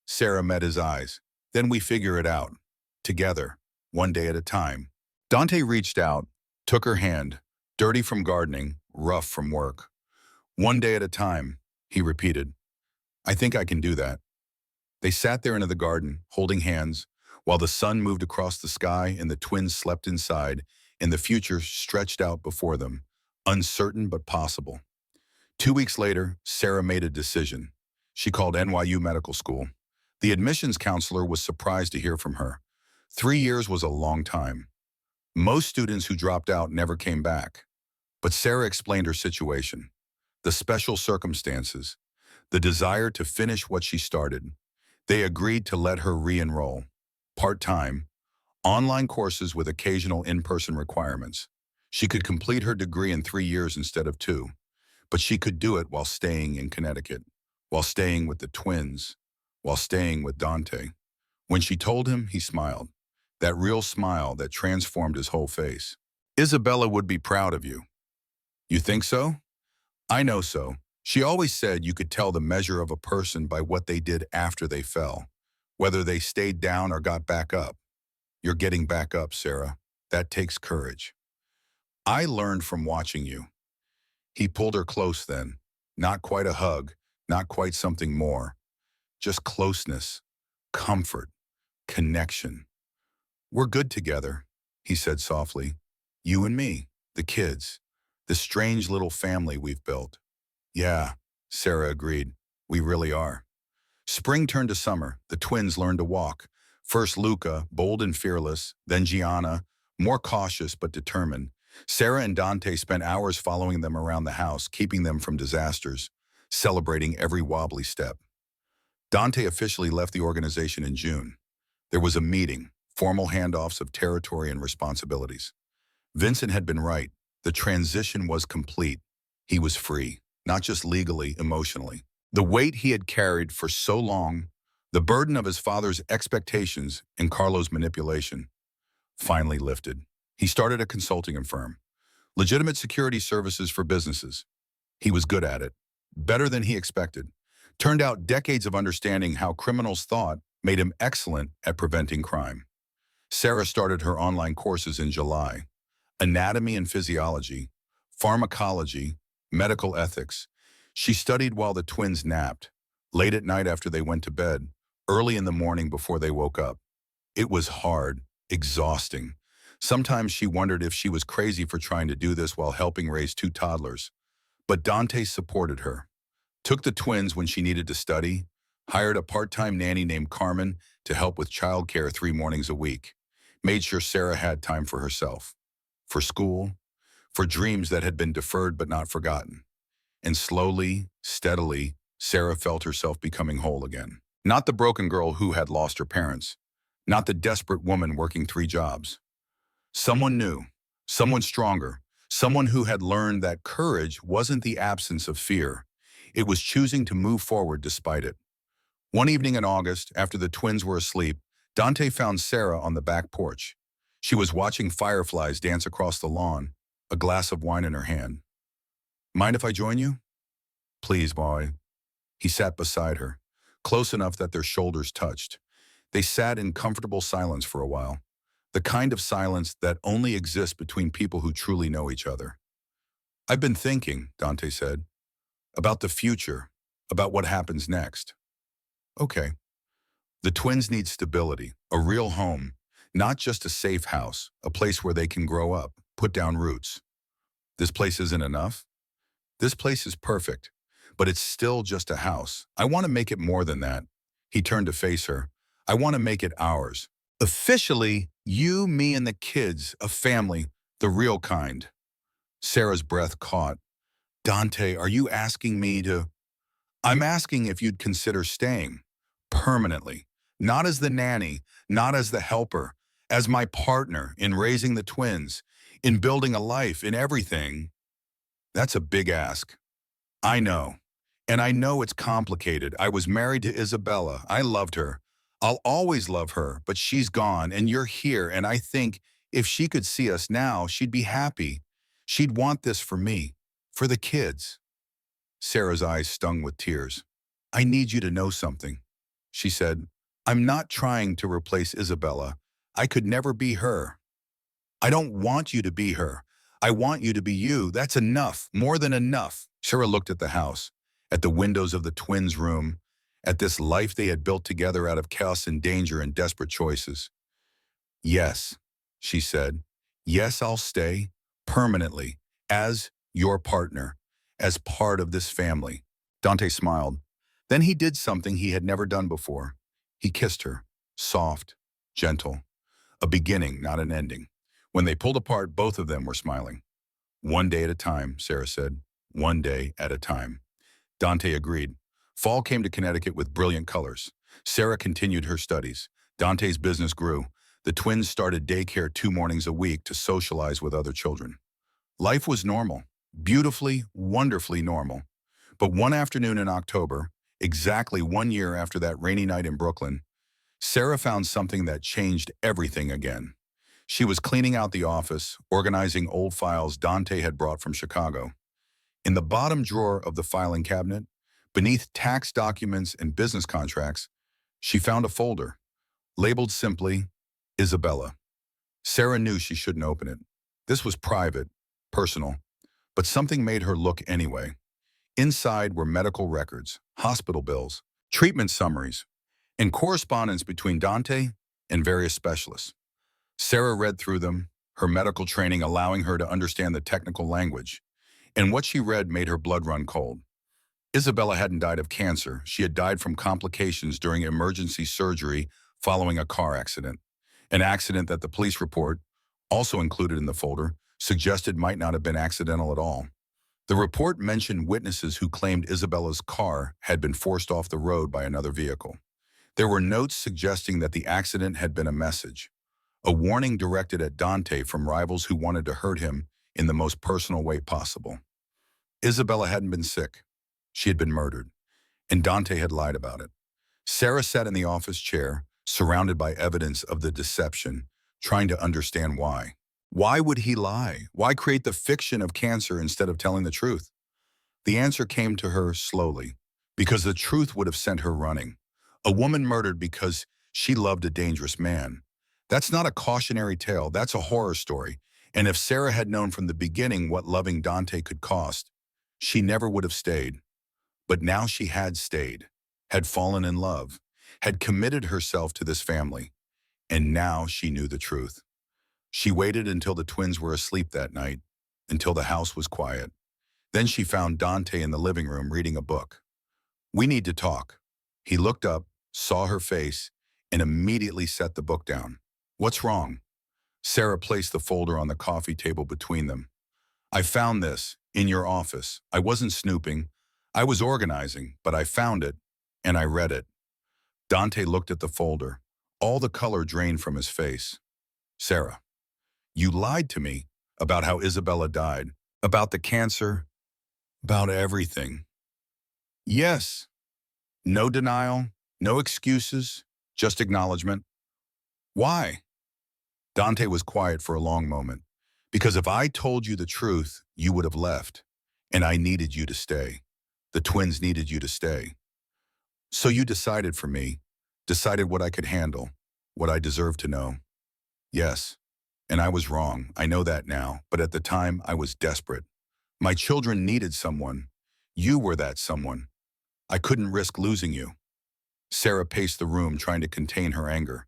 Sarah met his eyes. Then we figure it out. Together, one day at a time. Dante reached out, took her hand, dirty from gardening, rough from work. One day at a time, he repeated. I think I can do that. They sat there in the garden, holding hands, while the sun moved across the sky and the twins slept inside, and the future stretched out before them, uncertain but possible. 2 weeks later, Sarah made a decision. She called NYU Medical School. The admissions counselor was surprised to hear from her. 3 years was a long time. Most students who dropped out never came back. But Sarah explained her situation, the special circumstances, the desire to finish what she started. They agreed to let her re-enroll. Part-time, online courses with occasional in-person requirements. She could complete her degree in 3 years instead of 2, but she could do it while staying in Connecticut, while staying with the twins, while staying with Dante. When she told him, he smiled. That real smile that transformed his whole face. Isabella would be proud of you. You think so? I know so. She always said you could tell the measure of a person by what they did after they fell, whether they stayed down or got back up. You're getting back up, Sarah. That takes courage. I learned from watching you. He pulled her close then. Not quite a hug, not quite something more. Just closeness, comfort, connection. We're good together, he said softly. You and me, the kids, the strange little family we've built. Yeah, Sarah agreed. We really are. Spring turned to summer. The twins learned to walk. First Luca, bold and fearless, then Gianna, more cautious but determined. Sarah and Dante spent hours following them around the house, keeping them from disasters, celebrating every wobbly step. Dante officially left the organization in June. There was a meeting, formal handoffs of territory and responsibilities. Vincent had been right. The transition was complete. He was free, not just legally, emotionally. The weight he had carried for so long, the burden of his father's expectations and Carlo's manipulation, finally lifted. He started a consulting firm, legitimate security services for businesses. He was good at it, better than he expected. Turned out decades of understanding how criminals thought made him excellent at preventing crime. Sarah started her online courses in July. Anatomy and physiology, pharmacology, medical ethics. She studied while the twins napped, late at night after they went to bed, early in the morning before they woke up. It was hard, exhausting. Sometimes she wondered if she was crazy for trying to do this while helping raise two toddlers. But Dante supported her, took the twins when she needed to study, hired a part-time nanny named Carmen to help with childcare 3 mornings a week, made sure Sarah had time for herself, for school, for dreams that had been deferred but not forgotten. And slowly, steadily, Sarah felt herself becoming whole again. Not the broken girl who had lost her parents, not the desperate woman working 3 jobs. Someone new, someone stronger, someone who had learned that courage wasn't the absence of fear. It was choosing to move forward despite it. One evening in August, after the twins were asleep, Dante found Sarah on the back porch. She was watching fireflies dance across the lawn, a glass of wine in her hand. Mind if I join you? Please, boy. He sat beside her, close enough that their shoulders touched. They sat in comfortable silence for a while, the kind of silence that only exists between people who truly know each other. I've been thinking, Dante said, about the future, about what happens next. Okay. The twins need stability, a real home, not just a safe house, a place where they can grow up, put down roots. This place isn't enough? This place is perfect, but it's still just a house. I want to make it more than that. He turned to face her. I want to make it ours. Officially, you, me, and the kids, a family, the real kind. Sarah's breath caught. Dante, are you asking me to? I'm asking if you'd consider staying. Permanently. Not as the nanny, not as the helper, as my partner in raising the twins, in building a life, in everything. That's a big ask. I know. And I know it's complicated. I was married to Isabella. I loved her. I'll always love her, but she's gone and you're here, and I think if she could see us now, she'd be happy. She'd want this for me, for the kids. Sarah's eyes stung with tears. I need you to know something, she said. I'm not trying to replace Isabella. I could never be her. I don't want you to be her. I want you to be you. That's enough, more than enough. Sarah looked at the house, at the windows of the twins' room, at this life they had built together out of chaos and danger and desperate choices. Yes, she said. Yes, I'll stay, permanently, as your partner, as part of this family. Dante smiled. Then he did something he had never done before. He kissed her, soft, gentle. A beginning, not an ending. When they pulled apart, both of them were smiling. One day at a time, Sarah said. One day at a time. Dante agreed. Fall came to Connecticut with brilliant colors. Sarah continued her studies. Dante's business grew. The twins started daycare 2 mornings a week to socialize with other children. Life was normal, beautifully, wonderfully normal. But one afternoon in October, exactly 1 year after that rainy night in Brooklyn, Sarah found something that changed everything again. She was cleaning out the office, organizing old files Dante had brought from Chicago. In the bottom drawer of the filing cabinet, beneath tax documents and business contracts, she found a folder, labeled simply, Isabella. Sarah knew she shouldn't open it. This was private, personal, but something made her look anyway. Inside were medical records, hospital bills, treatment summaries, and correspondence between Dante and various specialists. Sarah read through them, her medical training allowing her to understand the technical language, and what she read made her blood run cold. Isabella hadn't died of cancer. She had died from complications during emergency surgery following a car accident. An accident that the police report, also included in the folder, suggested might not have been accidental at all. The report mentioned witnesses who claimed Isabella's car had been forced off the road by another vehicle. There were notes suggesting that the accident had been a message, a warning directed at Dante from rivals who wanted to hurt him in the most personal way possible. Isabella hadn't been sick. She had been murdered, and Dante had lied about it. Sarah sat in the office chair, surrounded by evidence of the deception, trying to understand why. Why would he lie? Why create the fiction of cancer instead of telling the truth? The answer came to her slowly, because the truth would have sent her running. A woman murdered because she loved a dangerous man. That's not a cautionary tale, that's a horror story. And if Sarah had known from the beginning what loving Dante could cost, she never would have stayed. But now she had stayed, had fallen in love, had committed herself to this family, and now she knew the truth. She waited until the twins were asleep that night, until the house was quiet. Then she found Dante in the living room reading a book. "We need to talk." He looked up, saw her face, and immediately set the book down. "What's wrong?" Sarah placed the folder on the coffee table between them. "I found this in your office. I wasn't snooping. I was organizing, but I found it, and I read it." Dante looked at the folder. All the color drained from his face. "Sarah, you lied to me about how Isabella died, about the cancer, about everything." "Yes." No denial, no excuses, just acknowledgement. "Why?" Dante was quiet for a long moment. "Because if I told you the truth, you would have left, and I needed you to stay. The twins needed you to stay. So you decided for me, decided what I could handle, what I deserved to know." "Yes, and I was wrong. I know that now, but at the time I was desperate. My children needed someone. You were that someone. I couldn't risk losing you." Sarah paced the room, trying to contain her anger.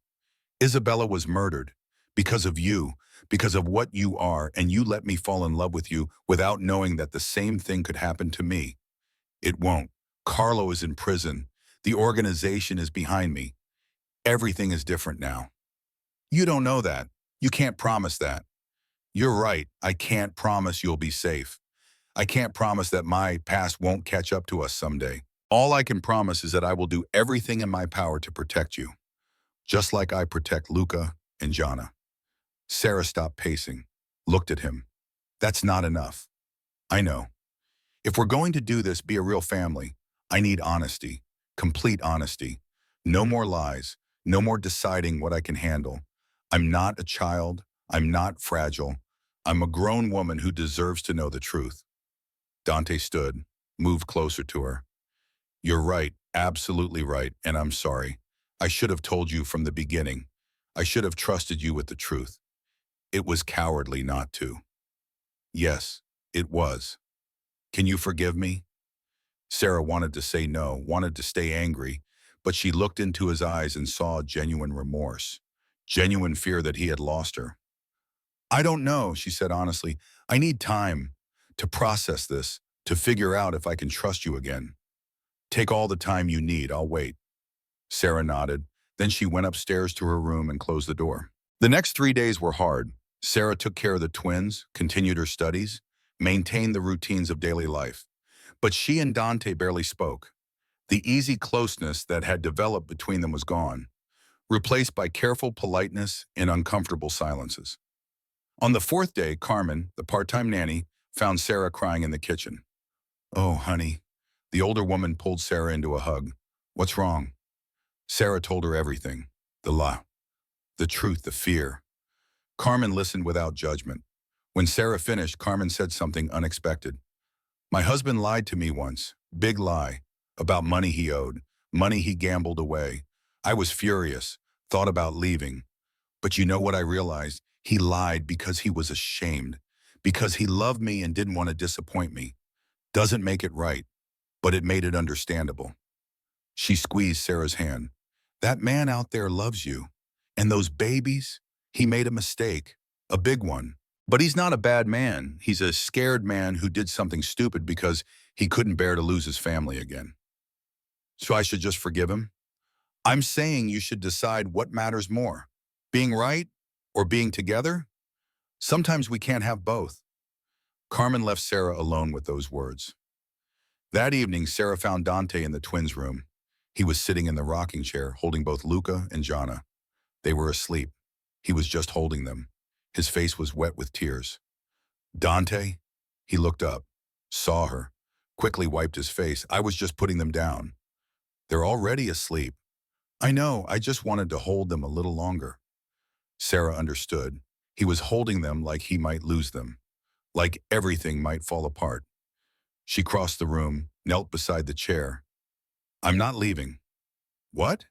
"Isabella was murdered because of you, because of what you are, and you let me fall in love with you without knowing that the same thing could happen to me. It won't. Carlo is in prison. The organization is behind me. Everything is different now." "You don't know that. You can't promise that." "You're right. I can't promise you'll be safe. I can't promise that my past won't catch up to us someday. All I can promise is that I will do everything in my power to protect you, just like I protect Luca and Jana." Sarah stopped pacing, looked at him. "That's not enough." "I know. If we're going to do this, be a real family, I need honesty, complete honesty. No more lies, no more deciding what I can handle. I'm not a child. I'm not fragile. I'm a grown woman who deserves to know the truth." Dante stood, moved closer to her. "You're right, absolutely right, and I'm sorry. I should have told you from the beginning. I should have trusted you with the truth. It was cowardly not to." "Yes, it was. Can you forgive me?" Sarah wanted to say no, wanted to stay angry, but she looked into his eyes and saw genuine remorse, genuine fear that he had lost her. "I don't know," she said honestly. "I need time to process this, to figure out if I can trust you again." "Take all the time you need, I'll wait." Sarah nodded. Then she went upstairs to her room and closed the door. The next 3 days were hard. Sarah took care of the twins, continued her studies, maintained the routines of daily life. But she and Dante barely spoke. The easy closeness that had developed between them was gone, replaced by careful politeness and uncomfortable silences. On the fourth day, Carmen, the part-time nanny, found Sarah crying in the kitchen. "Oh, honey." The older woman pulled Sarah into a hug. "What's wrong?" Sarah told her everything. The lie, the truth, the fear. Carmen listened without judgment. When Sarah finished, Carmen said something unexpected. "My husband lied to me once, big lie, about money he owed, money he gambled away. I was furious, thought about leaving. But you know what I realized? He lied because he was ashamed, because he loved me and didn't want to disappoint me. Doesn't make it right, but it made it understandable." She squeezed Sarah's hand. "That man out there loves you. And those babies, He made a mistake, a big one. But he's not a bad man. He's a scared man who did something stupid because he couldn't bear to lose his family again. So I should just forgive him? I'm saying you should decide what matters more, being right or being together. Sometimes we can't have both. Carmen left Sarah alone with those words. That evening, Sarah found Dante in the twins' room. He was sitting in the rocking chair, holding both Luca and Gianna. They were asleep. He was just holding them. His face was wet with tears. Dante? He looked up, saw her, quickly wiped his face. I was just putting them down. They're already asleep. I know, I just wanted to hold them a little longer. Sarah understood. He was holding them like he might lose them, like everything might fall apart. She crossed the room, knelt beside the chair. I'm not leaving. What?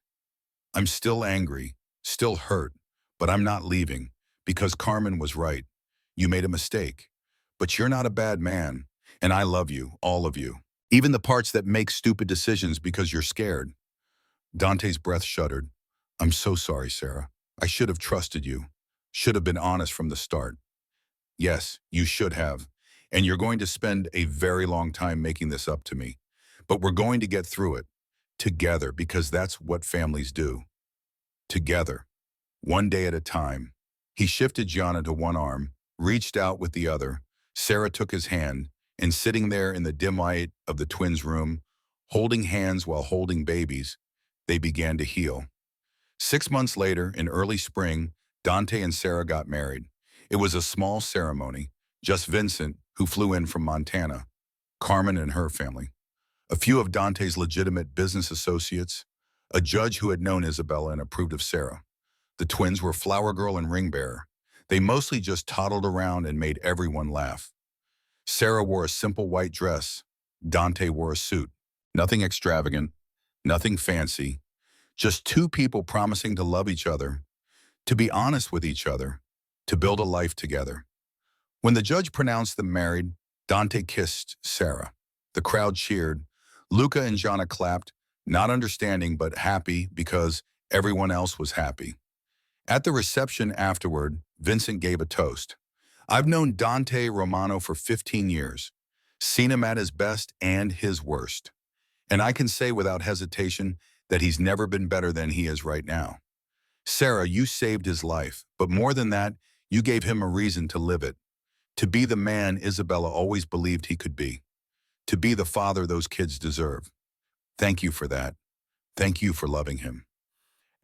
I'm still angry, still hurt, but I'm not leaving, because Carmen was right. You made a mistake, but you're not a bad man, and I love you, all of you. Even the parts that make stupid decisions because you're scared. Dante's breath shuddered. I'm so sorry, Sarah. I should have trusted you. Should have been honest from the start. Yes, you should have. And you're going to spend a very long time making this up to me. But we're going to get through it. Together, because that's what families do. Together. One day at a time. He shifted Gianna to one arm, reached out with the other. Sarah took his hand, and sitting there in the dim light of the twins' room, holding hands while holding babies, they began to heal. 6 months later, in early spring, Dante and Sarah got married. It was a small ceremony, just Vincent, who flew in from Montana, Carmen and her family, a few of Dante's legitimate business associates, a judge who had known Isabella and approved of Sarah. The twins were flower girl and ring bearer. They mostly just toddled around and made everyone laugh. Sarah wore a simple white dress. Dante wore a suit. Nothing extravagant, nothing fancy, just two people promising to love each other, to be honest with each other, to build a life together. When the judge pronounced them married, Dante kissed Sarah. The crowd cheered. Luca and Gianna clapped, not understanding but happy because everyone else was happy. At the reception afterward, Vincent gave a toast. I've known Dante Romano for 15 years, seen him at his best and his worst. And I can say without hesitation that he's never been better than he is right now. Sarah, you saved his life, but more than that, you gave him a reason to live it, to be the man Isabella always believed he could be, to be the father those kids deserve. Thank you for that. Thank you for loving him.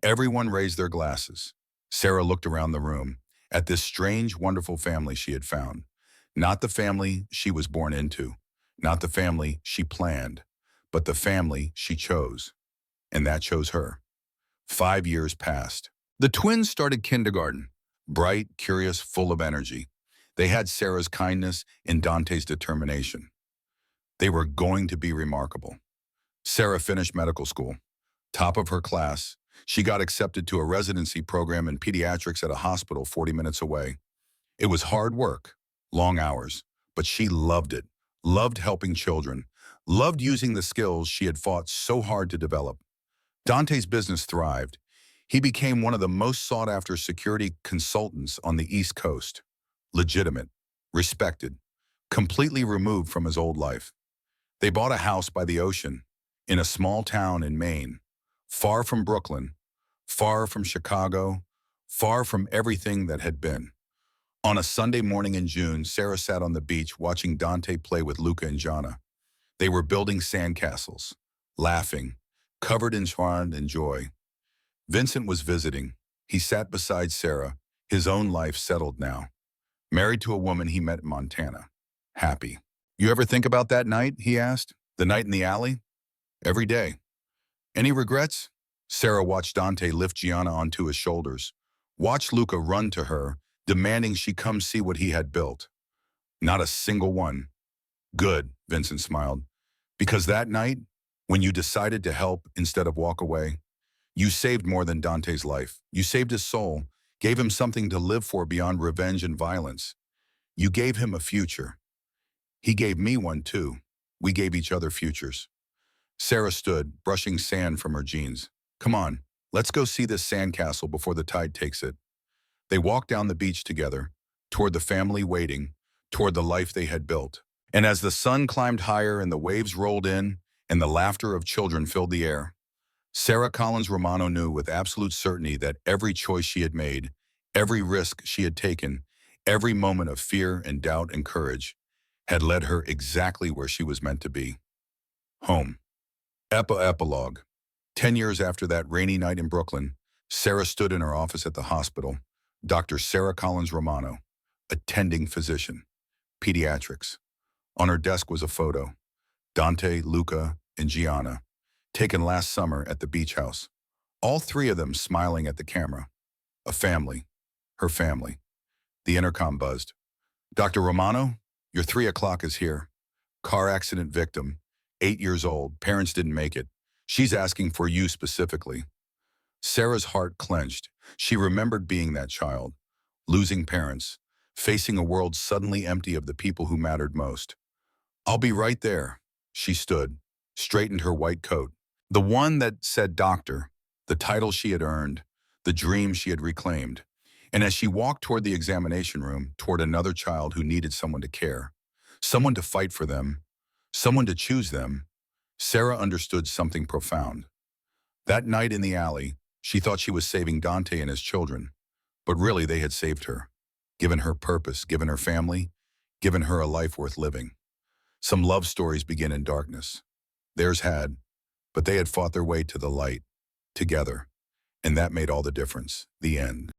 Everyone raised their glasses. Sarah looked around the room at this strange, wonderful family she had found. Not the family she was born into, not the family she planned, but the family she chose. And that chose her. 5 years passed. The twins started kindergarten, bright, curious, full of energy. They had Sarah's kindness and Dante's determination. They were going to be remarkable. Sarah finished medical school, top of her class. She got accepted to a residency program in pediatrics at a hospital 40 minutes away. It was hard work, long hours, but she loved it, loved helping children, loved using the skills she had fought so hard to develop. Dante's business thrived. He became one of the most sought-after security consultants on the East Coast. Legitimate, respected, completely removed from his old life. They bought a house by the ocean, in a small town in Maine, far from Brooklyn, far from Chicago, far from everything that had been. On a Sunday morning in June, Sarah sat on the beach watching Dante play with Luca and Gianna. They were building sandcastles, laughing, covered in fun and joy. Vincent was visiting. He sat beside Sarah, his own life settled now. Married to a woman he met in Montana. Happy. You ever think about that night, he asked? The night in the alley? Every day. Any regrets? Sarah watched Dante lift Gianna onto his shoulders, watched Luca run to her, demanding she come see what he had built. Not a single one. Good, Vincent smiled. Because that night, when you decided to help instead of walk away, you saved more than Dante's life. You saved his soul, gave him something to live for beyond revenge and violence. You gave him a future. He gave me one too. We gave each other futures. Sarah stood, brushing sand from her jeans. Come on, let's go see this sandcastle before the tide takes it. They walked down the beach together, toward the family waiting, toward the life they had built. And as the sun climbed higher and the waves rolled in and the laughter of children filled the air, Sarah Collins Romano knew with absolute certainty that every choice she had made, every risk she had taken, every moment of fear and doubt and courage had led her exactly where she was meant to be. Home. Epilogue. 10 years after that rainy night in Brooklyn, Sarah stood in her office at the hospital. Dr. Sarah Collins Romano, attending physician, pediatrics. On her desk was a photo, Dante, Luca, and Gianna, taken last summer at the beach house. All three of them smiling at the camera. A family. Her family. The intercom buzzed. Dr. Romano, your 3 o'clock is here. Car accident victim, 8 years old, parents didn't make it. She's asking for you specifically. Sarah's heart clenched. She remembered being that child, losing parents, facing a world suddenly empty of the people who mattered most. I'll be right there. She stood, straightened her white coat. The one that said doctor, the title she had earned, the dream she had reclaimed. And as she walked toward the examination room, toward another child who needed someone to care, someone to fight for them, someone to choose them, Sarah understood something profound. That night in the alley, she thought she was saving Dante and his children, but really they had saved her, given her purpose, given her family, given her a life worth living. Some love stories begin in darkness. Theirs had, but they had fought their way to the light, together, and that made all the difference. The end.